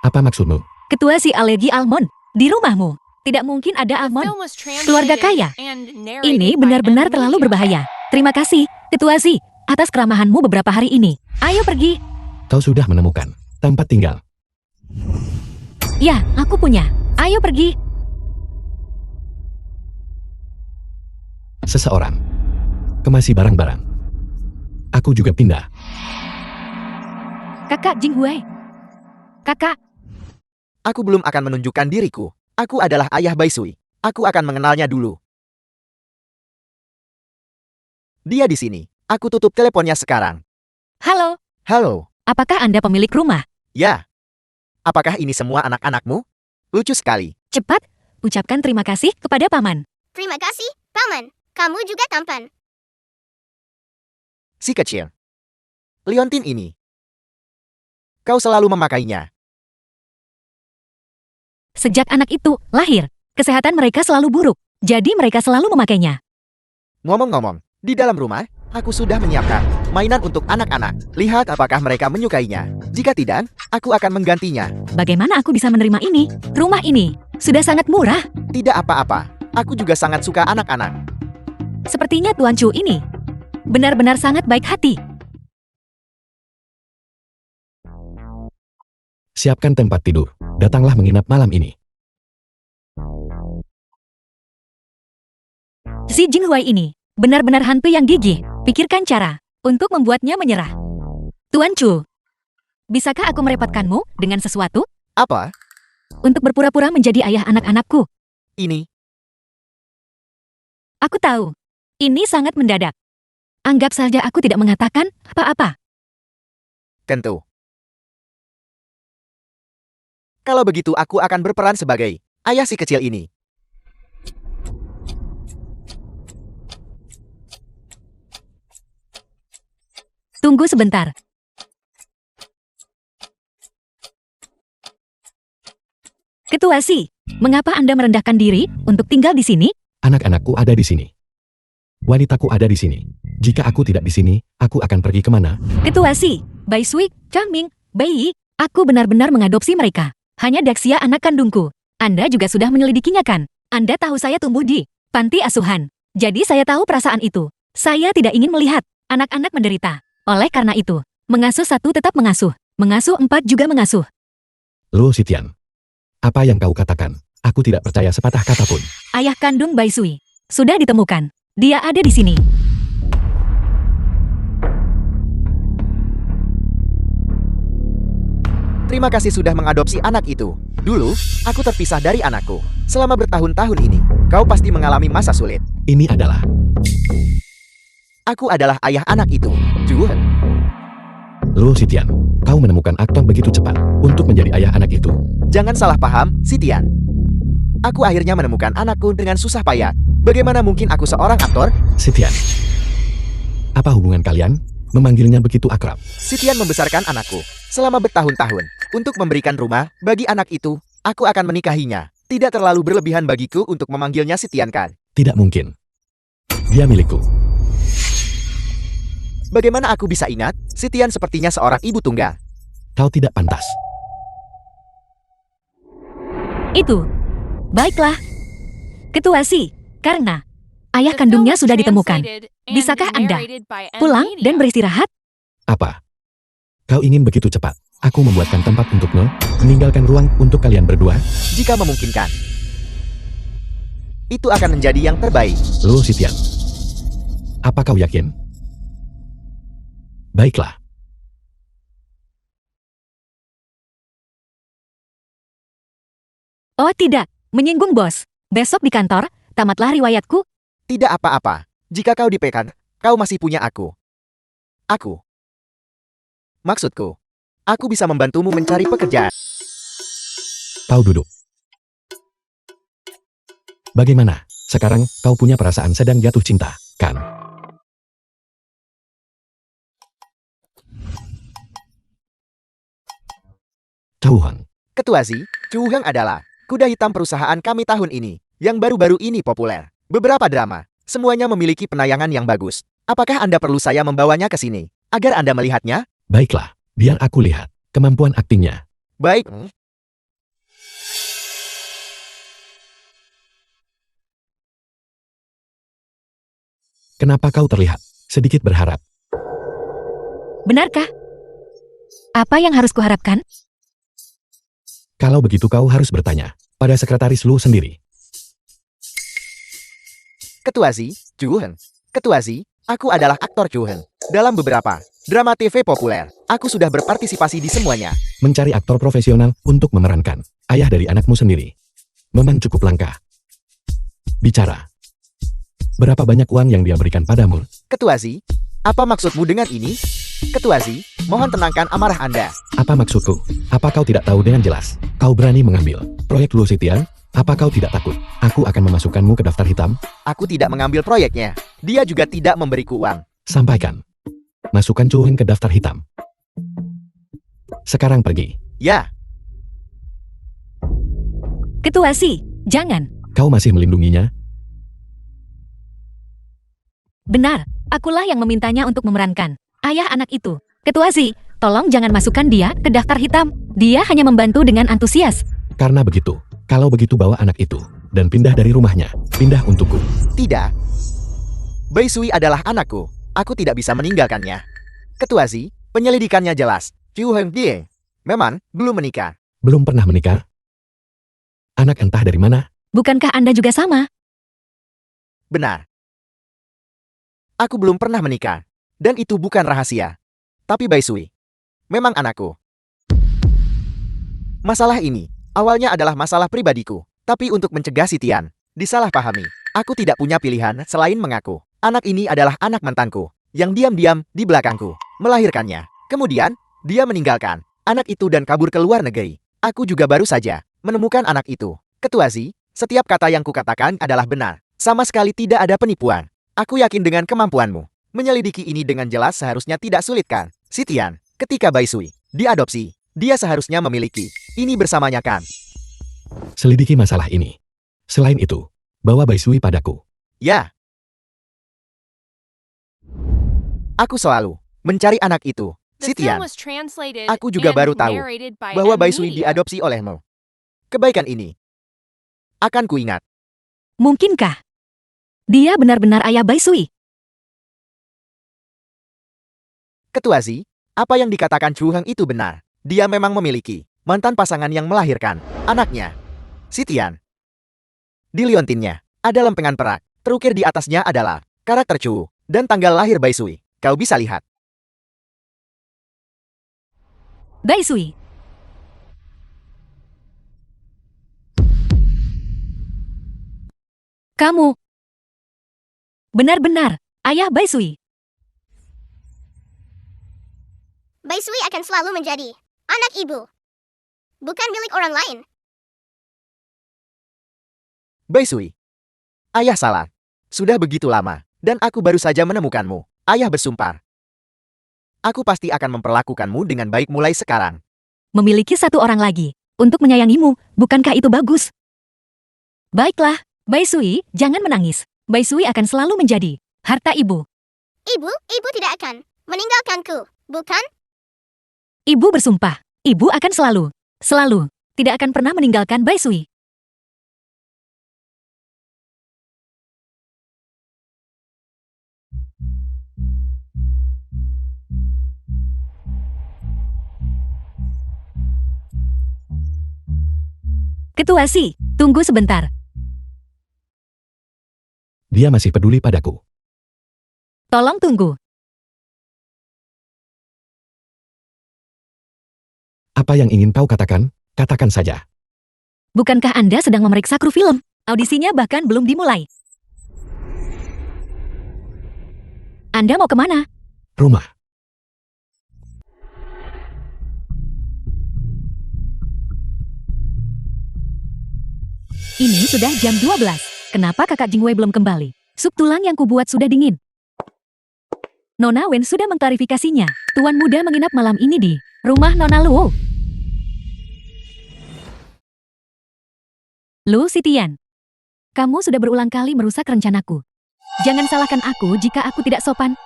Apa maksudmu? Ketua Si alergi almond di rumahmu. Tidak mungkin ada almond. Film was Keluarga translated kaya. and Ini narrated by benar-benar M. terlalu Media. berbahaya. Terima kasih, Ketua Si, atas keramahanmu beberapa hari ini. Ayo pergi. Kau sudah menemukan tempat tinggal. Ya, aku punya. Ayo pergi. Seseorang kemasi barang-barang. Aku juga pindah. Kakak Jinghui. Kakak, Aku belum akan menunjukkan diriku. Aku adalah ayah Bai Sui. Aku akan mengenalnya dulu. Dia di sini. Aku tutup teleponnya sekarang. halo. Halo. Apakah Anda pemilik rumah? Ya. Apakah ini semua anak-anakmu? Lucu sekali. Cepat, ucapkan terima kasih kepada Paman. Terima kasih, Paman. Kamu juga tampan. Si kecil. Liontin ini. Kau selalu memakainya. Sejak anak itu lahir, kesehatan mereka selalu buruk. Jadi mereka selalu memakainya. Ngomong-ngomong, di dalam rumah, aku sudah menyiapkan mainan untuk anak-anak. Lihat apakah mereka menyukainya. Jika tidak, aku akan menggantinya. Bagaimana aku bisa menerima ini? Rumah ini sudah sangat murah. Tidak apa-apa. Aku juga sangat suka anak-anak. Sepertinya Tuan Chu ini benar-benar sangat baik hati. Siapkan tempat tidur. Datanglah menginap malam ini. Si Jinghui ini benar-benar hantu yang gigih. Pikirkan cara untuk membuatnya menyerah. Tuan Chu, bisakah aku merepotkanmu dengan sesuatu? Apa? Untuk berpura-pura menjadi ayah anak-anakku. Ini? Aku tahu. Ini sangat mendadak. Anggap saja aku tidak mengatakan apa-apa. Tentu. Kalau begitu aku akan berperan sebagai ayah si kecil ini. Tunggu sebentar. Ketua Si, mengapa Anda merendahkan diri untuk tinggal di sini? Anak-anakku ada di sini. Wanitaku ada di sini. Jika aku tidak di sini, aku akan pergi kemana? Ketua Si, Bai Sui, Changming, Bai Yi, aku benar-benar mengadopsi mereka. Hanya Daxia anak kandungku. Anda juga sudah menyelidikinya kan? Anda tahu saya tumbuh di panti asuhan. Jadi saya tahu perasaan itu. Saya tidak ingin melihat anak-anak menderita. Oleh karena itu, mengasuh satu tetap mengasuh. Mengasuh empat juga mengasuh. Luo Sitian. Apa yang kau katakan? Aku tidak percaya sepatah kata pun. Ayah kandung Bai Sui sudah ditemukan. Dia ada di sini. Terima kasih sudah mengadopsi anak itu. Dulu, aku terpisah dari anakku. Selama bertahun-tahun ini, kau pasti mengalami masa sulit. Ini adalah Aku adalah ayah anak itu. Juhan. Luo Sitian. Kau menemukan aktor begitu cepat untuk menjadi ayah anak itu. Jangan salah paham, Sitian. Aku akhirnya menemukan anakku dengan susah payah. Bagaimana mungkin aku seorang aktor? Sitian. Apa hubungan kalian? Memanggilnya begitu akrab. Sitian membesarkan anakku selama bertahun-tahun. Untuk memberikan rumah bagi anak itu, aku akan menikahinya. Tidak terlalu berlebihan bagiku untuk memanggilnya Sitian kan? Tidak mungkin. Dia milikku. Bagaimana aku bisa ingat? Sitian sepertinya seorang ibu tunggal. Kau tidak pantas. Itu. Baiklah. Ketua Si, karena ayah The kandungnya film was sudah ditemukan. translated and Bisakah Anda narrated by M. pulang Media. dan beristirahat? Apa? Kau ingin begitu cepat? Aku membuatkan tempat untukmu, meninggalkan ruang untuk kalian berdua. Jika memungkinkan. Itu akan menjadi yang terbaik. Luo Sitian. Apa kau yakin? Baiklah. Oh tidak, menyinggung bos. Besok di kantor, tamatlah riwayatku. Tidak apa-apa. Jika kau dipekan, kau masih punya aku. Aku. Maksudku, aku bisa membantumu mencari pekerjaan. Kau duduk. Bagaimana? Sekarang, kau punya perasaan sedang jatuh cinta, kan? Cauhang. Ketua Zi, Chu Heng adalah kuda hitam perusahaan kami tahun ini, yang baru-baru ini populer. Beberapa drama, semuanya memiliki penayangan yang bagus. Apakah Anda perlu saya membawanya ke sini, agar Anda melihatnya? Baiklah, biar aku lihat kemampuan aktingnya. Baik. Kenapa kau terlihat sedikit berharap? Benarkah? Apa yang harus kuharapkan? Kalau begitu kau harus bertanya pada sekretaris Lu sendiri. Ketua Zi, Chu Heng. Ketua Zi, aku adalah aktor Chu Heng. Dalam beberapa drama TV populer, aku sudah berpartisipasi di semuanya. Mencari aktor profesional untuk memerankan ayah dari anakmu sendiri memang cukup langka. Bicara. Berapa banyak uang yang dia berikan padamu? Ketua Zi, apa maksudmu dengan ini? Ketua Zi, mohon tenangkan amarah Anda. Apa maksudku? Apa kau tidak tahu dengan jelas? Kau berani mengambil proyek Lu Sitian? Apa kau tidak takut? Aku akan memasukkanmu ke daftar hitam. Aku tidak mengambil proyeknya. Dia juga tidak memberiku uang. Sampaikan. Masukkan Chu Heng ke daftar hitam. Sekarang pergi. Ya, Ketua Zi, jangan. Kau masih melindunginya? Benar, akulah yang memintanya untuk memerankan ayah anak itu. Ketua Zi, tolong jangan masukkan dia ke daftar hitam. Dia hanya membantu dengan antusias. Karena begitu, kalau begitu bawa anak itu dan pindah dari rumahnya. Pindah untukku. tidak. Bai Sui adalah anakku. Aku tidak bisa meninggalkannya. Ketua Zi, penyelidikannya jelas. Chu Heng Dieng memang belum menikah. Belum pernah menikah? Anak entah dari mana? Bukankah Anda juga sama? Benar. Aku belum pernah menikah. Dan itu bukan rahasia. Tapi Bai Sui memang anakku. Masalah ini awalnya adalah masalah pribadiku. Tapi untuk mencegah Sitian disalahpahami, aku tidak punya pilihan selain mengaku. Anak ini adalah anak mantanku yang diam-diam di belakangku melahirkannya. Kemudian, dia meninggalkan anak itu dan kabur ke luar negeri. Aku juga baru saja menemukan anak itu. Ketua Zi, setiap kata yang kukatakan adalah benar. Sama sekali tidak ada penipuan. Aku yakin dengan kemampuanmu. Menyelidiki ini dengan jelas seharusnya tidak sulit kan? Sitian, ketika Bai Sui diadopsi, dia seharusnya memiliki ini bersamanya kan? Selidiki masalah ini. Selain itu, bawa Bai Sui padaku. Ya. Aku selalu mencari anak itu. The film Sitian, was translated aku juga and baru tahu narrated by bahwa M. Bai Sui Media. diadopsi olehmu. Kebaikan ini akan kuingat. Mungkinkah? Dia benar-benar ayah Bai Sui. Ketua Zi, apa yang dikatakan Chu Heng itu benar. Dia memang memiliki mantan pasangan yang melahirkan anaknya. Sitian. Di liontinnya ada lempengan perak. Terukir di atasnya adalah karakter Chu dan tanggal lahir Bai Sui. Kau bisa lihat. Bai Sui. Kamu benar-benar ayah Bai Sui. Bai Sui akan selalu menjadi anak ibu. Bukan milik orang lain. Bai Sui. Ayah salah. Sudah begitu lama, dan aku baru saja menemukanmu. Ayah bersumpah. Aku pasti akan memperlakukanmu dengan baik mulai sekarang. Memiliki satu orang lagi untuk menyayangimu, bukankah itu bagus? Baiklah, Bai Sui, jangan menangis. Bai Sui akan selalu menjadi harta ibu. Ibu tidak akan meninggalkanku, bukan? Ibu bersumpah, ibu akan selalu, tidak akan pernah meninggalkan Bai Sui. Ketua Si, tunggu sebentar. Dia masih peduli padaku. Tolong tunggu. Apa yang ingin kau katakan? Katakan saja. Bukankah Anda sedang memeriksa kru film? Audisinya bahkan belum dimulai. Anda mau kemana? Rumah. Ini sudah jam 12. Kenapa kakak Jingwei belum kembali? Sup tulang yang kubuat sudah dingin. Nona Wen sudah mengklarifikasinya. Tuan muda menginap malam ini di rumah Nona Luo. Lu Sitian, kamu sudah berulang kali merusak rencanaku. Jangan salahkan aku jika aku tidak sopan.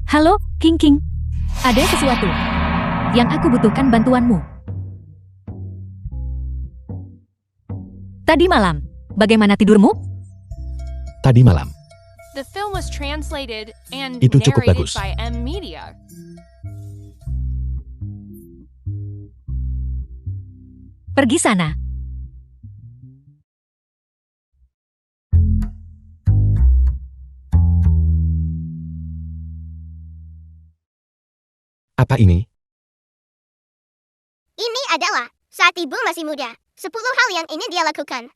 Halo, King King. Ada sesuatu yang aku butuhkan bantuanmu. Tadi malam, bagaimana tidurmu? Tadi malam, The film was translated and Itu cukup narrated bagus. by M Media. Pergi sana. apa ini? Ini adalah saat ibu masih muda. 10 hal yang ingin dia lakukan.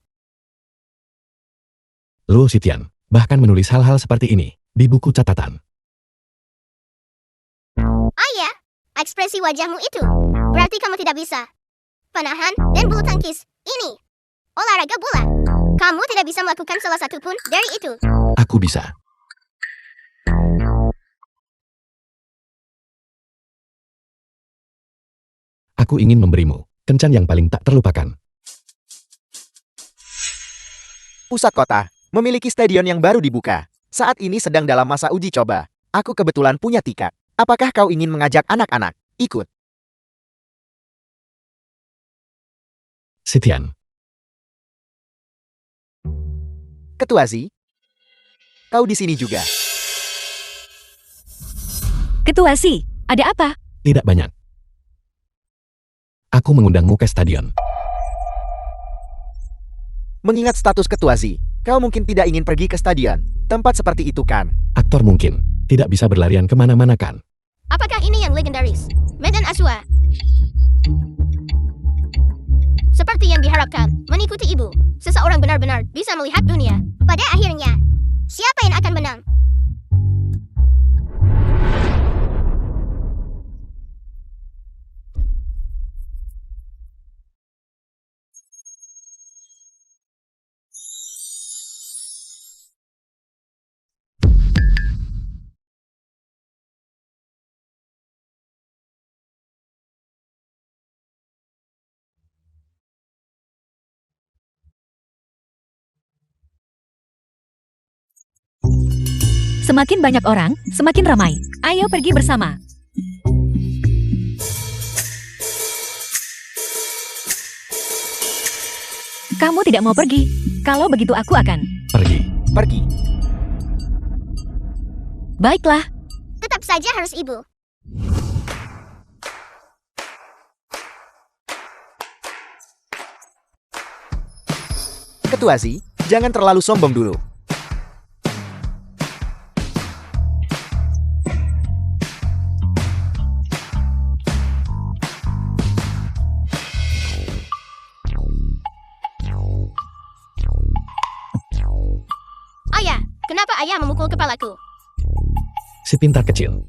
Luo Sitian, bahkan menulis hal-hal seperti ini di buku catatan. Ayah, ekspresi wajahmu itu. Berarti kamu tidak bisa. Panahan dan bulu tangkis. Ini olahraga bola. Kamu tidak bisa melakukan salah satu pun dari itu. Aku bisa. Aku ingin memberimu kencan yang paling tak terlupakan. Pusat kota memiliki stadion yang baru dibuka. Saat ini sedang dalam masa uji coba. Aku kebetulan punya tiket. Apakah kau ingin mengajak anak-anak ikut? Sitian, Ketua Zi, kau di sini juga. Ketua Si, ada apa? tidak banyak. Aku mengundangmu ke stadion. Mengingat status Ketua Zi, kau mungkin tidak ingin pergi ke stadion. Tempat seperti itu kan? Aktor mungkin tidak bisa berlarian kemana-mana kan? Apakah ini yang legendaris? Medan Aswa. Seperti yang diharapkan, mengikuti ibu, seseorang benar-benar bisa melihat dunia. Pada akhirnya, siapa yang akan menang? Semakin banyak orang, semakin ramai. Ayo pergi bersama. Kamu tidak mau pergi. Kalau begitu aku akan. Pergi. Pergi. Baiklah. Tetap saja harus ibu. Ketua Zi, jangan terlalu sombong dulu. Ayah, kenapa ayah memukul kepalaku? Si pintar kecil.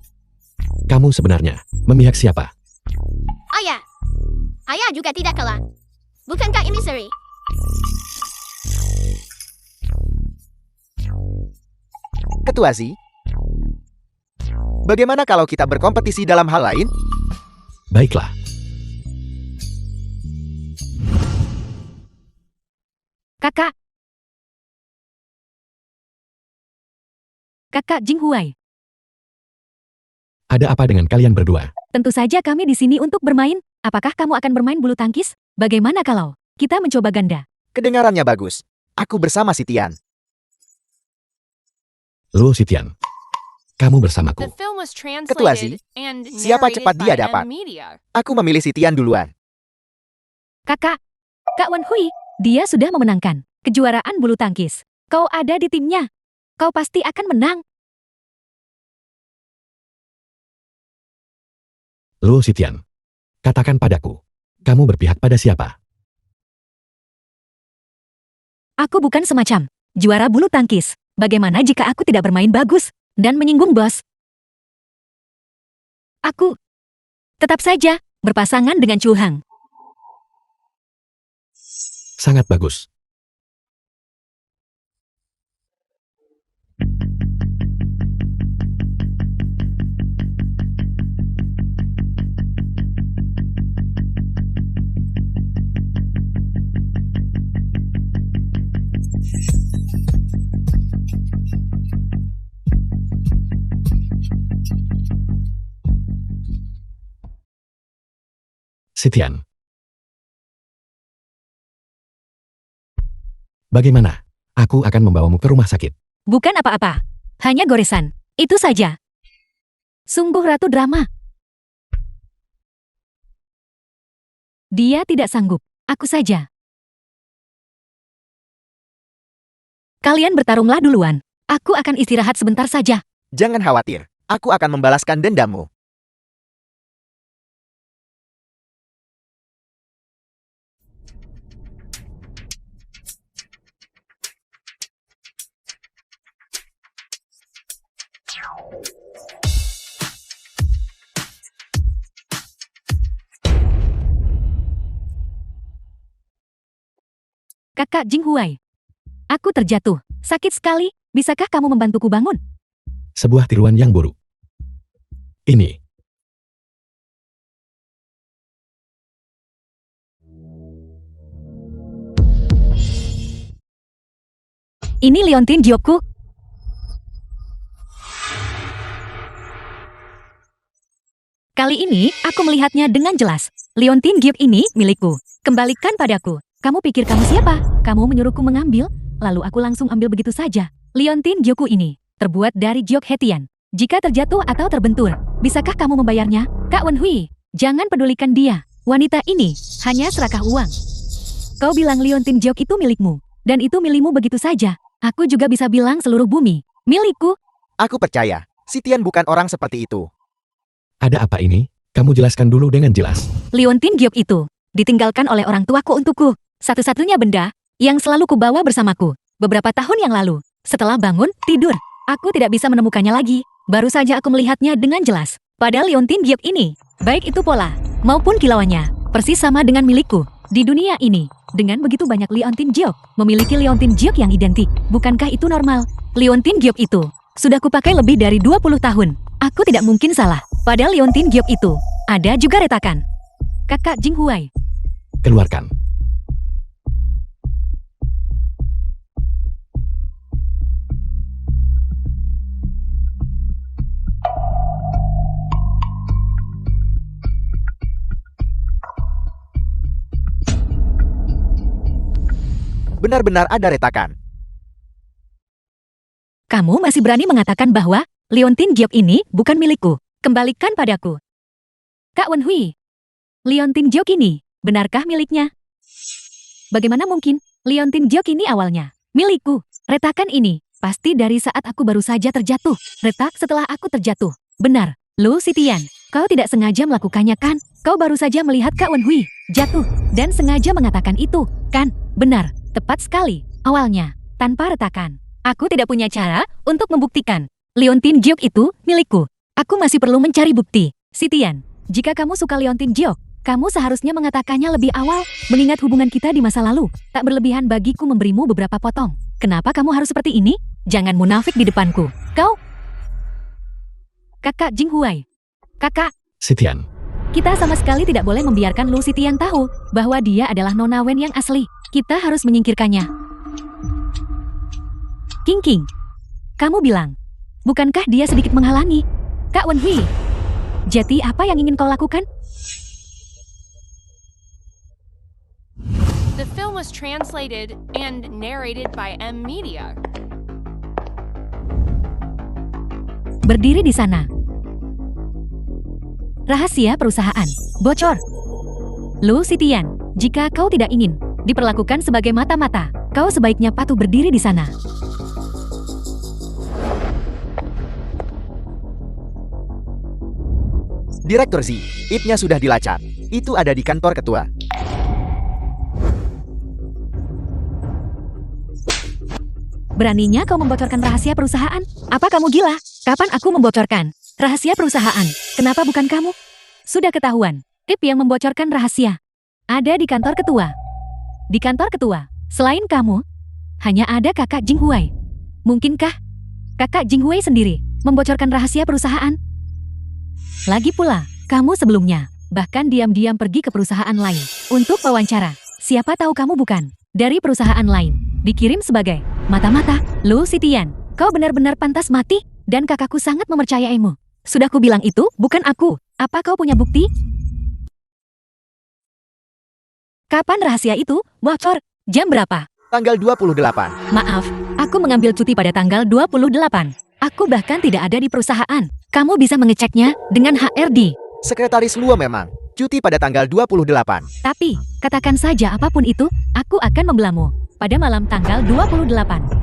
Kamu sebenarnya memihak siapa? Ayah, ayah juga tidak kalah. Bukankah ini seri? Ketua Zi, bagaimana kalau kita berkompetisi dalam hal lain? Baiklah. Kakak. Kakak Jinghuai. Ada apa dengan kalian berdua? Tentu saja kami di sini untuk bermain. Apakah kamu akan bermain bulu tangkis? Bagaimana kalau kita mencoba ganda? Kedengarannya bagus. Aku bersama Sitian. Luo Sitian, kamu bersamaku. The film was Ketua translated Zi, and siapa narrated cepat by dia M dapat. Media. Aku memilih Sitian duluan. Kakak. Kak Wan Hui, dia sudah memenangkan kejuaraan bulu tangkis. Kau ada di timnya. Kau pasti akan menang. Luo Sitian, katakan padaku, kamu berpihak pada siapa? Aku bukan semacam juara bulu tangkis. Bagaimana jika aku tidak bermain bagus dan menyinggung bos? Aku tetap saja berpasangan dengan Chu Hang. Sangat bagus. Sitian. Bagaimana? Aku akan membawamu ke rumah sakit. Bukan apa-apa. Hanya goresan. Itu saja. Sungguh ratu drama. Dia tidak sanggup. Aku saja. Kalian bertarunglah duluan. Aku akan istirahat sebentar saja. Jangan khawatir, aku akan membalaskan dendammu. Kakak Jinghuai. Aku terjatuh. Sakit sekali. Bisakah kamu membantuku bangun? Sebuah tiruan yang buruk. Ini. Ini liontin giokku. Kali ini, aku melihatnya dengan jelas. Liontin giok ini milikku. Kembalikan padaku. Kamu pikir kamu siapa? Kamu menyuruhku mengambil, lalu aku langsung ambil begitu saja. Liontin giokku ini terbuat dari giok hetian. Jika terjatuh atau terbentur, bisakah kamu membayarnya? Kak Wenhui, jangan pedulikan dia. Wanita ini hanya serakah uang. Kau bilang liontin giok itu milikmu, dan itu milikmu begitu saja. Aku juga bisa bilang seluruh bumi milikku. Aku percaya, Sitian bukan orang seperti itu. Ada apa ini? Kamu jelaskan dulu dengan jelas. Liontin giok itu ditinggalkan oleh orang tuaku untukku. Satu-satunya benda yang selalu kubawa bersamaku. Beberapa tahun yang lalu, setelah bangun, tidur, aku tidak bisa menemukannya lagi. Baru saja aku melihatnya dengan jelas. Pada liontin giok ini, baik itu pola maupun kilauannya, persis sama dengan milikku. Di dunia ini, dengan begitu banyak liontin giok, memiliki liontin giok yang identik. Bukankah itu normal? Liontin giok itu sudah kupakai lebih dari 20 tahun. Aku tidak mungkin salah. Pada liontin giok itu, ada juga retakan. Kakak Jinghuai. Keluarkan. Benar-benar ada retakan. Kamu masih berani mengatakan bahwa liontin giok ini bukan milikku. Kembalikan padaku. Kak Wenhui, liontin giok ini, benarkah miliknya? Bagaimana mungkin? Liontin giok ini awalnya milikku. Retakan ini pasti dari saat aku baru saja terjatuh. Retak setelah aku terjatuh. Benar, Lu Sitian. Kau tidak sengaja melakukannya kan? Kau baru saja melihat Kak Wenhui jatuh dan sengaja mengatakan itu, kan? Benar, tepat sekali. Awalnya, tanpa retakan. Aku tidak punya cara untuk membuktikan. Liontin giok itu milikku. Aku masih perlu mencari bukti. Sitian, jika kamu suka liontin giok, kamu seharusnya mengatakannya lebih awal, mengingat hubungan kita di masa lalu. Tak berlebihan bagiku memberimu beberapa potong. Kenapa kamu harus seperti ini? Jangan munafik di depanku. Kau... Kakak Jinghuai. Kakak, Sitian. kita sama sekali tidak boleh membiarkan Lu Sitian tahu bahwa dia adalah Nona Wen yang asli. Kita harus menyingkirkannya. King King, kamu bilang, bukankah dia sedikit menghalangi? Kak Wenhui, jadi apa yang ingin kau lakukan? The film was translated and narrated by M Media. Berdiri di sana. Rahasia perusahaan. Bocor. Lu Sitian, jika kau tidak ingin diperlakukan sebagai mata-mata, kau sebaiknya patuh berdiri di sana. Direktur Z, IP-nya sudah dilacak. Itu ada di kantor ketua. Beraninya kau membocorkan rahasia perusahaan? Apa kamu gila? Kapan aku membocorkan rahasia perusahaan? Kenapa bukan kamu? Sudah ketahuan, IP yang membocorkan rahasia ada di kantor ketua. Di kantor ketua, selain kamu, hanya ada kakak Jinghui. Mungkinkah kakak Jinghui sendiri membocorkan rahasia perusahaan? Lagi pula, kamu sebelumnya bahkan diam-diam pergi ke perusahaan lain untuk wawancara. Siapa tahu kamu bukan dari perusahaan lain, dikirim sebagai mata-mata Lu Sitian. Kau benar-benar pantas mati, dan kakakku sangat mempercayaimu. Sudah kubilang itu bukan aku. Apa kau punya bukti? Kapan rahasia itu bocor? Jam berapa? Tanggal 28. Maaf, aku mengambil cuti pada tanggal 28. Aku bahkan tidak ada di perusahaan. Kamu bisa mengeceknya dengan HRD. Sekretaris Luo memang cuti pada tanggal 28. Tapi, katakan saja apapun itu, aku akan membelamu. Pada malam tanggal 28,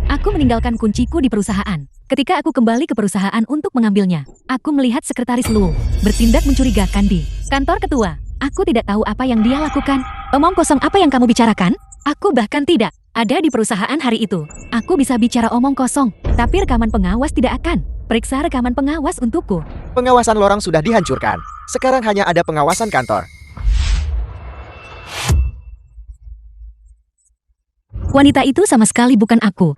aku meninggalkan kunciku di perusahaan. Ketika aku kembali ke perusahaan untuk mengambilnya, aku melihat sekretaris Luo bertindak mencurigakan di kantor ketua. Aku tidak tahu apa yang dia lakukan. Omong kosong apa yang kamu bicarakan? Aku bahkan tidak ada di perusahaan hari itu. Aku bisa bicara omong kosong, tapi rekaman pengawas tidak akan. Periksa rekaman pengawas untukku. Pengawasan lorong sudah dihancurkan. Sekarang hanya ada pengawasan kantor. Wanita itu sama sekali bukan aku.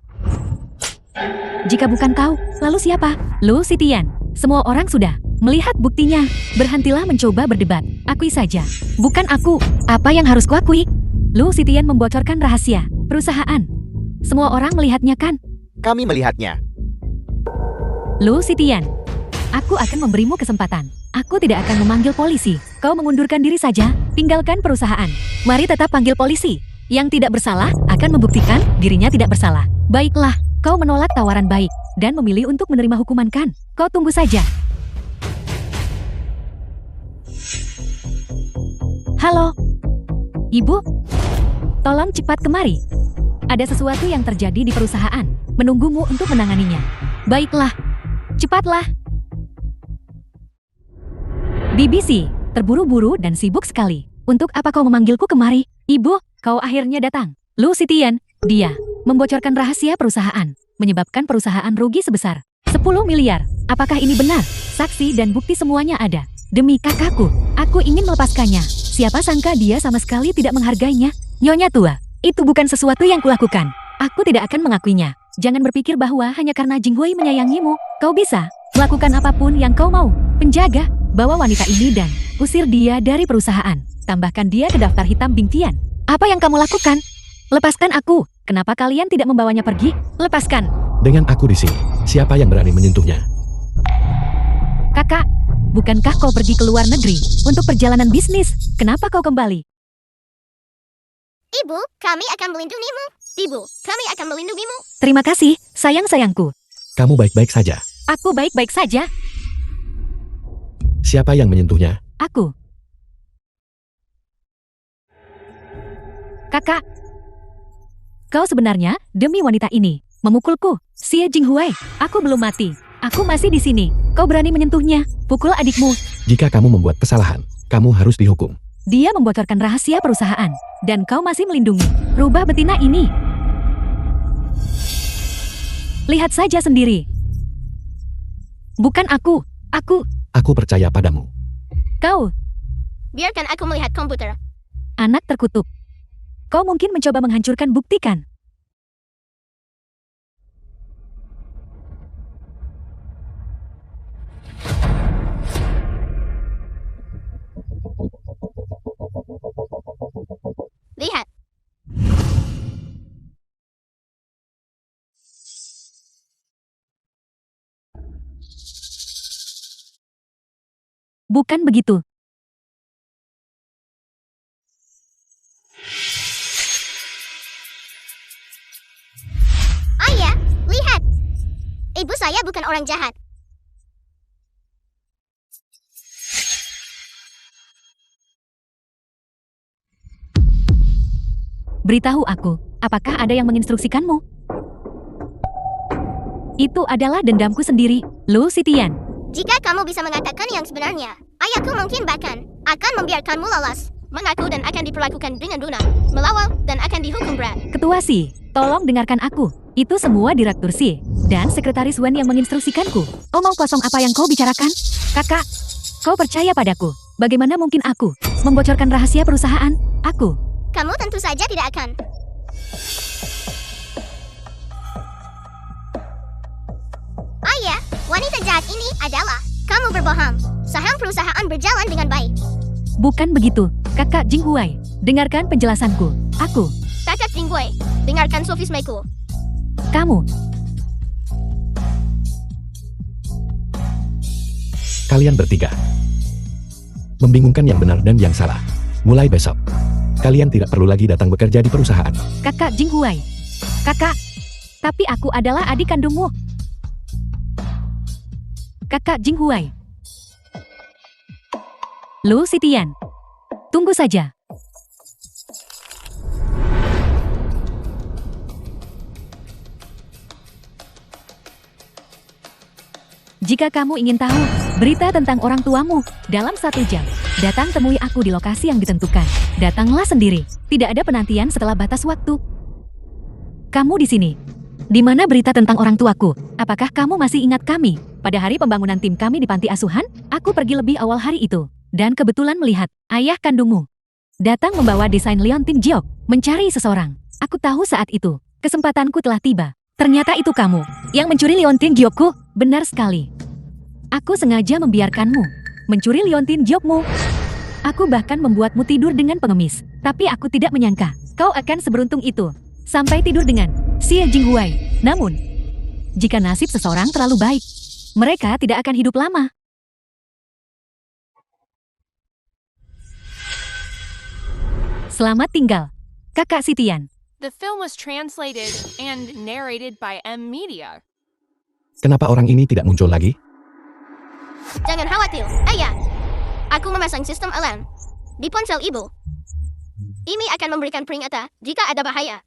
Jika bukan kau, lalu siapa? Lu Sitian. Semua orang sudah melihat buktinya. Berhentilah mencoba berdebat. Akui saja. Bukan aku. Apa yang harus kuakui? Lu Sitian membocorkan rahasia perusahaan. Semua orang melihatnya kan? Kami melihatnya. Lu Sitian, aku akan memberimu kesempatan. Aku tidak akan memanggil polisi. Kau mengundurkan diri saja, tinggalkan perusahaan. Mari tetap panggil polisi. Yang tidak bersalah akan membuktikan dirinya tidak bersalah. Baiklah, kau menolak tawaran baik dan memilih untuk menerima hukuman kan? Kau tunggu saja. Halo, Ibu. Tolong cepat kemari. Ada sesuatu yang terjadi di perusahaan. Menunggumu untuk menanganinya. Baiklah, cepatlah. BBC, terburu-buru dan sibuk sekali. Untuk apa kau memanggilku kemari? Ibu, kau akhirnya datang. Lu Sitian, dia membocorkan rahasia perusahaan, menyebabkan perusahaan rugi sebesar 10 miliar. Apakah ini benar? Saksi dan bukti semuanya ada. Demi kakakku, aku ingin melepaskannya. Siapa sangka dia sama sekali tidak menghargainya. Nyonya tua, itu bukan sesuatu yang kulakukan. Aku tidak akan mengakuinya. Jangan berpikir bahwa hanya karena Jinghui menyayangimu, kau bisa melakukan apapun yang kau mau. Penjaga, bawa wanita ini dan usir dia dari perusahaan. Tambahkan dia ke daftar hitam Bing Tian. Apa yang kamu lakukan? Lepaskan aku. Kenapa kalian tidak membawanya pergi? Lepaskan. Dengan aku di sini, siapa yang berani menyentuhnya? Kakak, bukankah kau pergi ke luar negeri untuk perjalanan bisnis? Kenapa kau kembali? Ibu, kami akan melindungimu. Ibu, kami akan melindungimu. Terima kasih, sayang-sayangku. Kamu baik-baik saja. Aku baik-baik saja. Siapa yang menyentuhnya? Aku. Kakak, kau sebenarnya demi wanita ini memukulku. Xie Jinghui, aku belum mati. Aku masih di sini. Kau berani menyentuhnya. Pukul adikmu. Jika kamu membuat kesalahan, kamu harus dihukum. Dia membocorkan rahasia perusahaan, dan kau masih melindungi rubah betina ini. Lihat saja sendiri. Bukan aku. Aku percaya padamu. Kau, Biarkan aku melihat komputer. anak terkutuk. Kau mungkin mencoba menghancurkan bukti kan? Lihat. Bukan begitu. Ayah, lihat. Ibu saya bukan orang jahat. Beritahu aku, apakah ada yang menginstruksikanmu? Itu adalah dendamku sendiri, Lu Sitian. Jika kamu bisa mengatakan yang sebenarnya, ayahku mungkin bahkan akan membiarkanmu lolos, mengaku dan akan diperlakukan dengan lunak, melawal dan akan dihukum berat. Ketua Si, tolong dengarkan aku. Itu semua Direktur Si dan Sekretaris Wen yang menginstruksikanku. Omong kosong apa yang kau bicarakan? Kakak, kau percaya padaku. Bagaimana mungkin aku membocorkan rahasia perusahaan? Aku. Kamu tentu Tentu saja tidak akan. Ayah, wanita jahat ini adalah kamu berbohong. Saham perusahaan berjalan dengan baik. Bukan begitu, Kakak Jinghuai. Dengarkan penjelasanku. Aku, Kakak Jingwei, dengarkan sofismeku. kamu, Kalian bertiga membingungkan yang benar dan yang salah. Mulai besok, kalian tidak perlu lagi datang bekerja di perusahaan. Kakak Jinghuai. Kakak, tapi aku adalah adik kandungmu. Kakak Jinghuai. Lu Sitian. Tunggu saja. Jika kamu ingin tahu berita tentang orang tuamu dalam 1 jam, datang temui aku di lokasi yang ditentukan. Datanglah sendiri. Tidak ada penantian setelah batas waktu. Kamu di sini. Di mana berita tentang orang tuaku? Apakah kamu masih ingat kami? Pada hari pembangunan tim kami di panti asuhan, aku pergi lebih awal hari itu. Dan kebetulan melihat ayah kandungmu datang membawa desain Leontin Jiok mencari seseorang. Aku tahu saat itu, kesempatanku telah tiba. Ternyata itu kamu yang mencuri Leontin Jiokku. Benar sekali. Aku sengaja membiarkanmu mencuri Leontin Jiokmu. Aku bahkan membuatmu tidur dengan pengemis. Tapi aku tidak menyangka kau akan seberuntung itu. Sampai tidur dengan Xie Jinghuai. Namun, jika nasib seseorang terlalu baik, mereka tidak akan hidup lama. Selamat tinggal, Kakak Sitian. The film was translated and narrated by M Media. Kenapa orang ini tidak muncul lagi? Jangan khawatir, ayah. Aku memasang sistem alarm di ponsel ibu. Ini akan memberikan peringatan jika ada bahaya.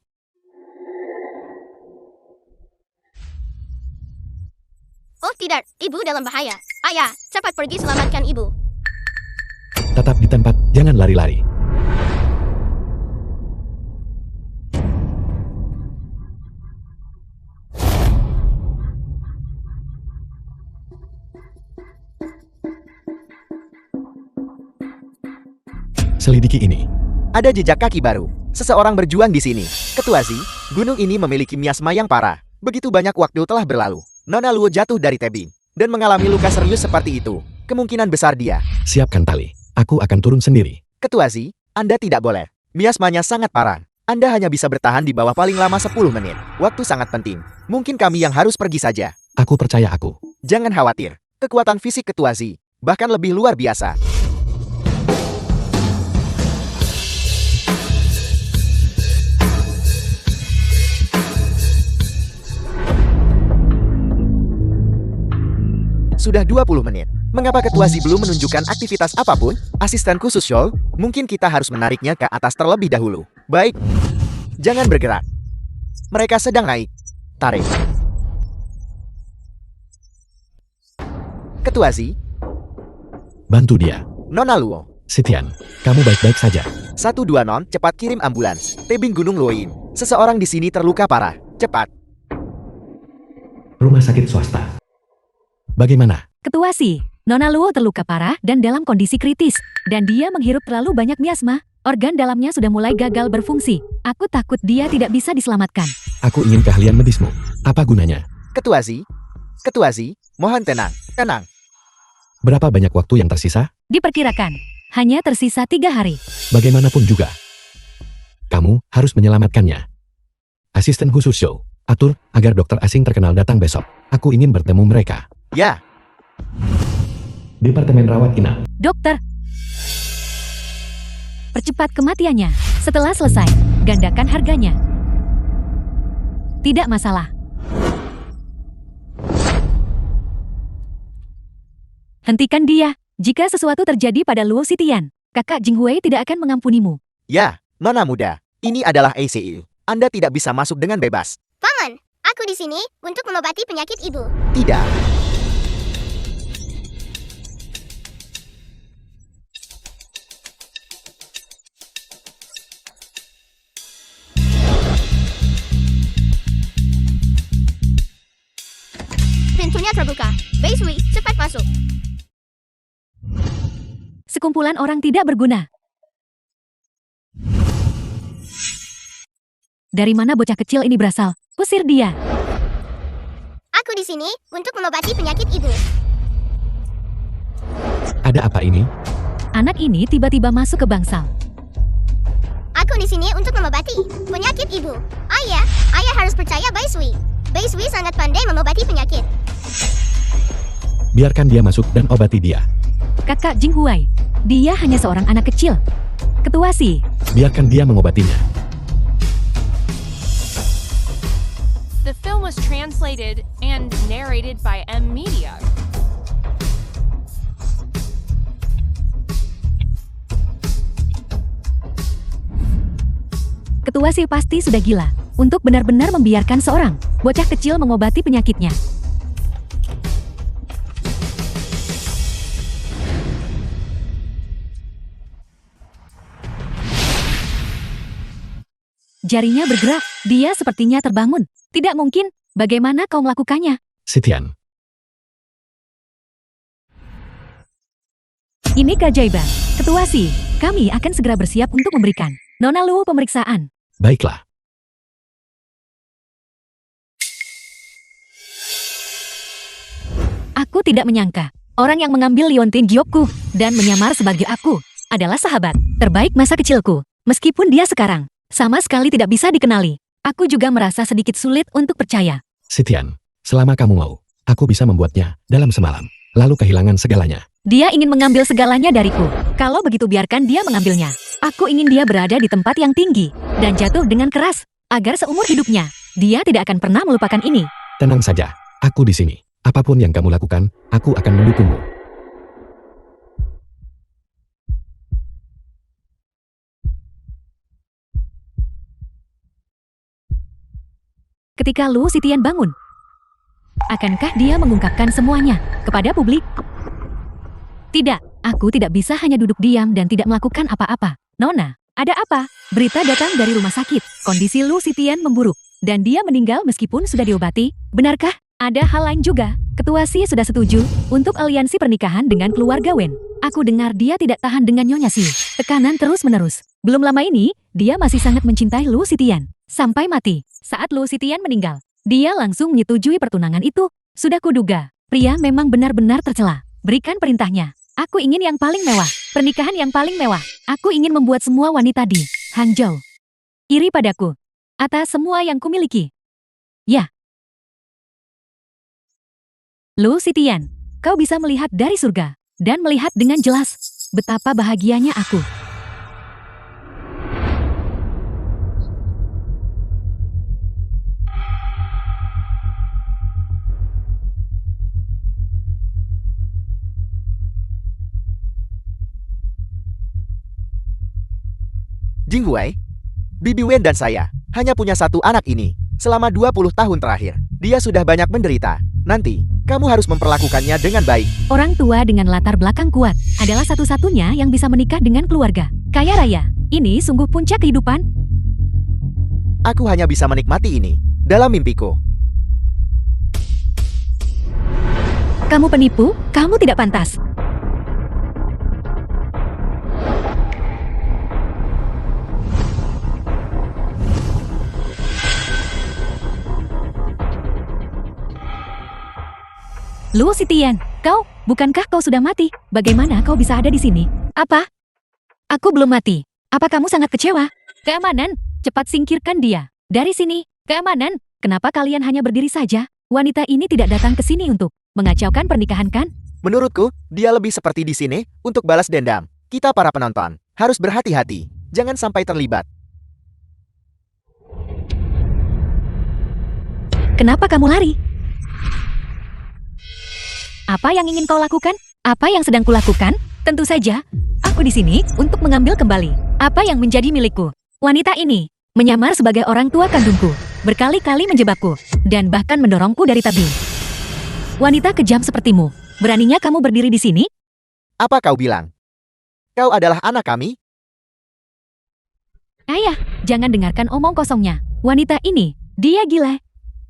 Oh tidak, ibu dalam bahaya. Ayah, cepat pergi selamatkan ibu. Tetap di tempat, jangan lari-lari. Selidiki ini. Ada jejak kaki baru. Seseorang berjuang di sini. Ketua Zi, gunung ini memiliki miasma yang parah. Begitu banyak waktu telah berlalu. Nona Luo jatuh dari tebing dan mengalami luka serius seperti itu. Kemungkinan besar dia. Siapkan tali. Aku akan turun sendiri. Ketua Zi, Anda tidak boleh. Miasmanya sangat parah. Anda hanya bisa bertahan di bawah paling lama 10 menit. Waktu sangat penting. Mungkin kami yang harus pergi saja. Aku percaya aku. Jangan khawatir. Kekuatan fisik Ketua Zi bahkan lebih luar biasa. Sudah 20 menit. Mengapa Ketua Zi belum menunjukkan aktivitas apapun? Asisten khusus Shoal, mungkin kita harus menariknya ke atas terlebih dahulu. Baik. Jangan bergerak. Mereka sedang naik. Tarik. Ketua Zi, Bantu dia. Nona Luo. Sitian, kamu baik-baik saja. 1-2 non, cepat kirim ambulans. Tebing Gunung Luoyin. Seseorang di sini terluka parah. Cepat. Rumah sakit swasta. Bagaimana? Ketua Si, Nona Luo terluka parah dan dalam kondisi kritis. Dan dia menghirup terlalu banyak miasma. Organ dalamnya sudah mulai gagal berfungsi. Aku takut dia tidak bisa diselamatkan. Aku ingin keahlian medismu. Apa gunanya? Ketua Zi, mohon tenang, tenang. Berapa banyak waktu yang tersisa? Diperkirakan, hanya tersisa 3 hari. Bagaimanapun juga. Kamu harus menyelamatkannya. Asisten khusus Show, atur agar dokter asing terkenal datang besok. Aku ingin bertemu mereka. Ya, Departemen rawat inap. Dokter, percepat kematiannya. Setelah selesai, gandakan harganya. Tidak masalah. Hentikan dia. Jika sesuatu terjadi pada Luo Sitian, Kakak Jinghuai tidak akan mengampunimu. ya, Nona muda. Ini adalah ACU. Anda tidak bisa masuk dengan bebas. Paman, aku di sini untuk mengobati penyakit ibu. Tidak. Pintunya terbuka. Baisui, cepat masuk. Sekumpulan orang tidak berguna. Dari mana bocah kecil ini berasal? Usir dia. Aku di sini untuk mengobati penyakit ibu. Ada apa ini? Anak ini tiba-tiba masuk ke bangsal. Aku di sini untuk mengobati penyakit ibu. Ayah harus percaya Bai Sui. Bai Sui sangat pandai mengobati penyakit. Biarkan dia masuk dan obati dia. Kakak Jing Huai. Dia hanya seorang anak kecil. Ketua Si. Biarkan dia mengobatinya. The film was translated and narrated by M Media. Ketua Si pasti sudah gila untuk benar-benar membiarkan seorang bocah kecil mengobati penyakitnya. Jarinya bergerak, dia sepertinya terbangun. Tidak mungkin, bagaimana kau melakukannya? Sitian. Ini keajaiban. Ketua Si, kami akan segera bersiap untuk memberikan Nona Luo pemeriksaan. Baiklah. Aku tidak menyangka, orang yang mengambil liontin giokku dan menyamar sebagai aku adalah sahabat terbaik masa kecilku. Meskipun dia sekarang sama sekali tidak bisa dikenali, aku juga merasa sedikit sulit untuk percaya. Sitian, selama kamu mau, aku bisa membuatnya dalam semalam, lalu kehilangan segalanya. Dia ingin mengambil segalanya dariku. Kalau begitu biarkan dia mengambilnya. Aku ingin dia berada di tempat yang tinggi dan jatuh dengan keras, agar seumur hidupnya, dia tidak akan pernah melupakan ini. Tenang saja, aku di sini. Apapun yang kamu lakukan, aku akan mendukungmu. Ketika Lu Sitian bangun, akankah dia mengungkapkan semuanya kepada publik? Tidak, aku tidak bisa hanya duduk diam dan tidak melakukan apa-apa. Nona, ada apa? Berita datang dari rumah sakit. Kondisi Lu Sitian memburuk dan dia meninggal meskipun sudah diobati. Benarkah? Ada hal lain juga. Ketua Si sudah setuju untuk aliansi pernikahan dengan keluarga Wen. Aku dengar dia tidak tahan dengan Nyonya Si. Tekanan terus-menerus. Belum lama ini, dia masih sangat mencintai Lu Sitian. Sampai mati. Saat Lu Sitian meninggal, dia langsung menyetujui pertunangan itu. Sudah kuduga, pria memang benar-benar tercela. Berikan perintahnya. Aku ingin yang paling mewah. Pernikahan yang paling mewah. Aku ingin membuat semua wanita di Hangzhou iri padaku atas semua yang kumiliki. Ya. Lu Sitian, kau bisa melihat dari surga dan melihat dengan jelas betapa bahagianya aku. Jing Huai, Bibi Wen dan saya hanya punya satu anak ini. Selama 20 tahun terakhir, dia sudah banyak menderita. Nanti, kamu harus memperlakukannya dengan baik. Orang tua dengan latar belakang kuat adalah satu-satunya yang bisa menikah dengan keluarga kaya raya. Ini sungguh puncak kehidupan. Aku hanya bisa menikmati ini dalam mimpiku. Kamu penipu, kamu tidak pantas. Lu Sitian, bukankah kau sudah mati? Bagaimana kau bisa ada di sini? Apa? Aku belum mati. Apa kamu sangat kecewa? Keamanan, cepat singkirkan dia. Dari sini, keamanan, kenapa kalian hanya berdiri saja? Wanita ini tidak datang ke sini untuk mengacaukan pernikahan kan? Menurutku, dia lebih seperti di sini untuk balas dendam. Kita para penonton harus berhati-hati. Jangan sampai terlibat. Kenapa kamu lari? Apa yang ingin kau lakukan? Apa yang sedang kulakukan? Tentu saja, aku di sini untuk mengambil kembali apa yang menjadi milikku. Wanita ini menyamar sebagai orang tua kandungku, berkali-kali menjebakku, dan bahkan mendorongku dari tebing. Wanita kejam sepertimu, beraninya kamu berdiri di sini? Apa kau bilang? Kau adalah anak kami? Ayah, jangan dengarkan omong kosongnya. Wanita ini, dia gila.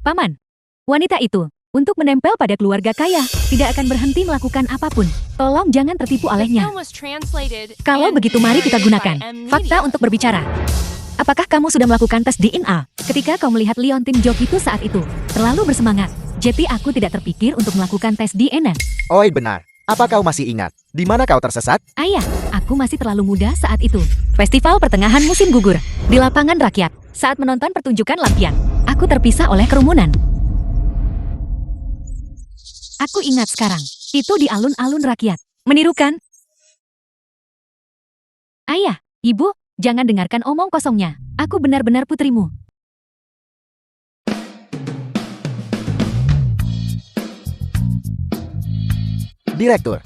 Paman, wanita itu untuk menempel pada keluarga kaya, tidak akan berhenti melakukan apapun. Tolong jangan tertipu olehnya. Kalau begitu mari kita gunakan fakta untuk berbicara. Apakah kamu sudah melakukan tes DNA? Ketika kau melihat Leon Tim Jok itu saat itu, terlalu bersemangat. Jadi aku tidak terpikir untuk melakukan tes DNA. Oi benar. Apa kau masih ingat? Di mana kau tersesat? Ayah, aku masih terlalu muda saat itu. Festival pertengahan musim gugur. Di lapangan rakyat, saat menonton pertunjukan lampion. Aku terpisah oleh kerumunan. Aku ingat sekarang. Itu di alun-alun rakyat. Menirukan. Ayah, ibu, jangan dengarkan omong kosongnya. Aku benar-benar putrimu. Direktur.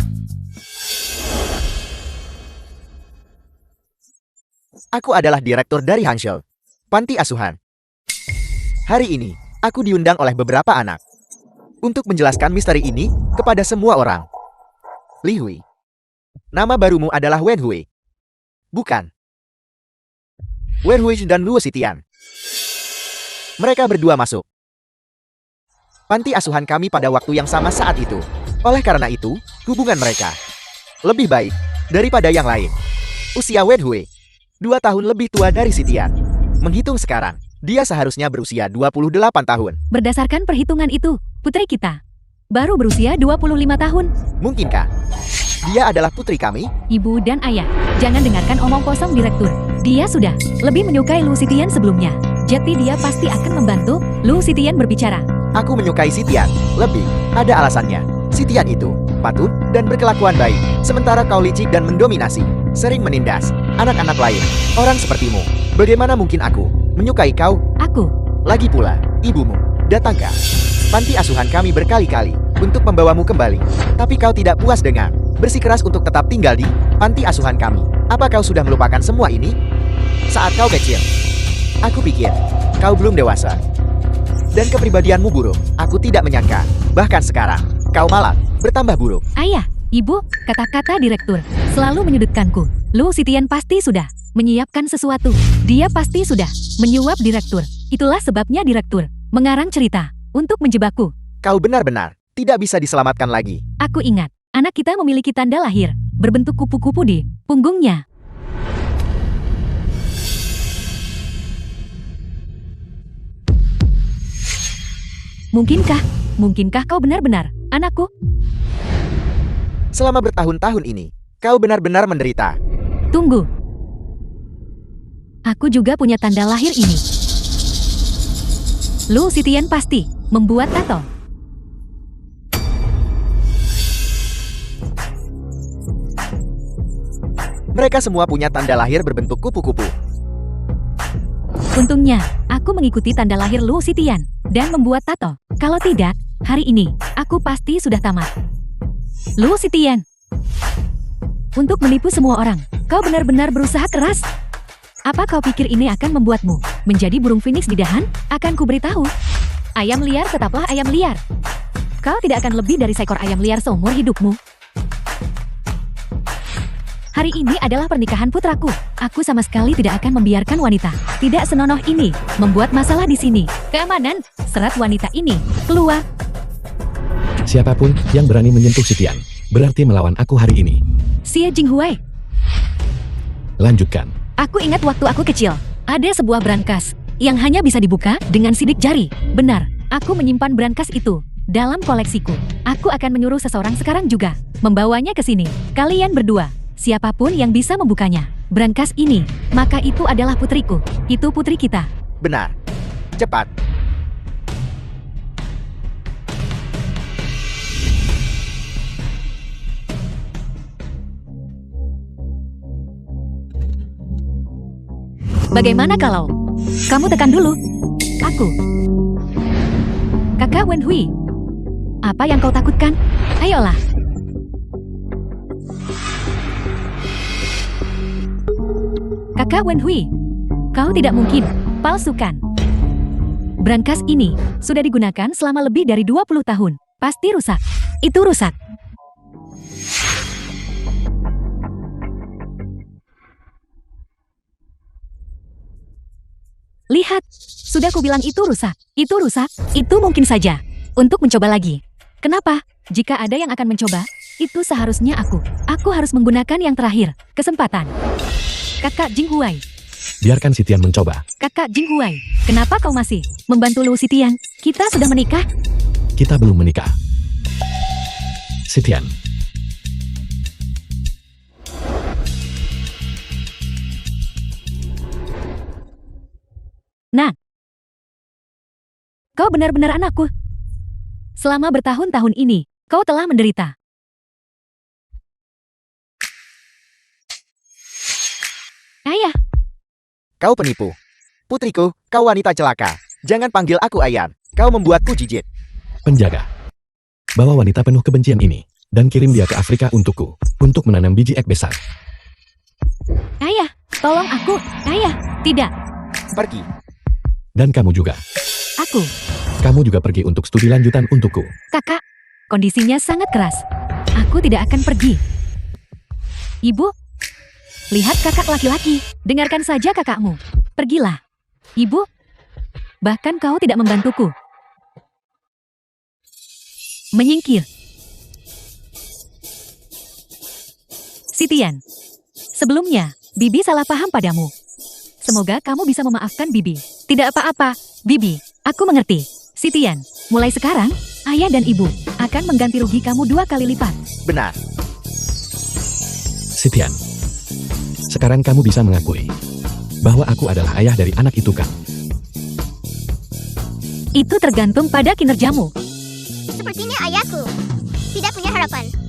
Aku adalah direktur dari Hanshel, panti asuhan. Hari ini, aku diundang oleh beberapa anak untuk menjelaskan misteri ini kepada semua orang. Li Hui. Nama barumu adalah Wen Hui. Bukan. Wen Hui dan Luo Xitian. Mereka berdua masuk panti asuhan kami pada waktu yang sama saat itu. Oleh karena itu, hubungan mereka lebih baik daripada yang lain. Usia Wen Hui 2 tahun lebih tua dari Xitian. Menghitung sekarang, dia seharusnya berusia 28 tahun. Berdasarkan perhitungan itu, putri kita baru berusia 25 tahun. Mungkinkah dia adalah putri kami? Ibu dan ayah, jangan dengarkan omong kosong direktur. Dia sudah lebih menyukai Lu Xitian sebelumnya. Jadi dia pasti akan membantu Lu Xitian berbicara. Aku menyukai Xitian lebih. Ada alasannya. Xitian itu patut dan berkelakuan baik, sementara kau licik dan mendominasi, sering menindas anak-anak lain. Orang sepertimu, bagaimana mungkin aku menyukai kau? Aku. Lagi pula, ibumu datang ke panti asuhan kami berkali-kali untuk membawamu kembali. Tapi kau tidak puas dengan bersikeras untuk tetap tinggal di panti asuhan kami. Apa kau sudah melupakan semua ini? Saat kau kecil, aku pikir kau belum dewasa. Dan kepribadianmu buruk. Aku tidak menyangka. Bahkan sekarang, kau malah bertambah buruk. Ayah, ibu, kata-kata direktur selalu menyudutkanku. Lu Xitian pasti sudah menyiapkan sesuatu. Dia pasti sudah menyuap direktur. Itulah sebabnya direktur mengarang cerita untuk menjebakku. Kau benar-benar tidak bisa diselamatkan lagi. Aku ingat, anak kita memiliki tanda lahir berbentuk kupu-kupu di punggungnya. Mungkinkah kau benar-benar anakku? Selama bertahun-tahun ini, kau benar-benar menderita. Tunggu. Aku juga punya tanda lahir ini. Lu Xitian pasti membuat tato. Mereka semua punya tanda lahir berbentuk kupu-kupu. Untungnya, aku mengikuti tanda lahir Lu Xitian dan membuat tato. Kalau tidak, hari ini, aku pasti sudah tamat. Lu Xitian. Untuk menipu semua orang, kau benar-benar berusaha keras. Apa kau pikir ini akan membuatmu menjadi burung phoenix di dahan? Akan kuberitahu. Ayam liar tetaplah ayam liar. Kau tidak akan lebih dari seekor ayam liar seumur hidupmu. Hari ini adalah pernikahan putraku. Aku sama sekali tidak akan membiarkan wanita tidak senonoh ini membuat masalah di sini. Keamanan, serat wanita ini keluar. Siapapun yang berani menyentuh Xitian, berarti melawan aku hari ini. Xie Jinghuai. Lanjutkan. Aku ingat waktu aku kecil, ada sebuah brankas yang hanya bisa dibuka dengan sidik jari. Benar, aku menyimpan brankas itu dalam koleksiku. Aku akan menyuruh seseorang sekarang juga membawanya ke sini. Kalian berdua, siapapun yang bisa membukanya, brankas ini, maka itu adalah putriku. Itu putri kita. Benar. Cepat. Bagaimana kalau kamu tekan dulu? Aku. Kakak Wen Hui. Apa yang kau takutkan? Ayolah. Kakak Wen Hui. Kau tidak mungkin palsukan. Brankas ini sudah digunakan selama lebih dari 20 tahun. Pasti rusak. Itu rusak. Lihat, sudah kubilang itu rusak. Itu rusak, itu mungkin saja. Untuk mencoba lagi. Kenapa? Jika ada yang akan mencoba, itu seharusnya aku. Aku harus menggunakan yang terakhir. Kesempatan. Kakak Jinghuai. Biarkan Sitian mencoba. Kakak Jinghuai, kenapa kau masih membantu Lu Sitian? Kita sudah menikah. Kita belum menikah. Sitian. Nah, kau benar-benar anakku. Selama bertahun-tahun ini, kau telah menderita. Ayah, Kau penipu. Putriku, kau wanita celaka. Jangan panggil aku Ayan. Kau membuatku jijik. Penjaga. Bawa wanita penuh kebencian ini dan kirim dia ke Afrika untukku, untuk menanam biji ek besar. ayah, tolong aku. Ayah, tidak. Pergi. Dan kamu juga. Aku, Kamu juga pergi untuk studi lanjutan untukku. kakak, kondisinya sangat keras. Aku tidak akan pergi. Ibu, lihat kakak laki-laki. Dengarkan saja kakakmu. Pergilah. Ibu, bahkan kau tidak membantuku. Menyingkir. Sitian, sebelumnya, Bibi salah paham padamu. Semoga kamu bisa memaafkan Bibi. Tidak apa-apa, Bibi. Aku mengerti. Sitian, mulai sekarang, ayah dan ibu akan mengganti rugi kamu 2 kali lipat. Benar. Sitian. Sekarang kamu bisa mengakui bahwa aku adalah ayah dari anak itu kan? Itu tergantung pada kinerjamu. Sepertinya ayahku tidak punya harapan.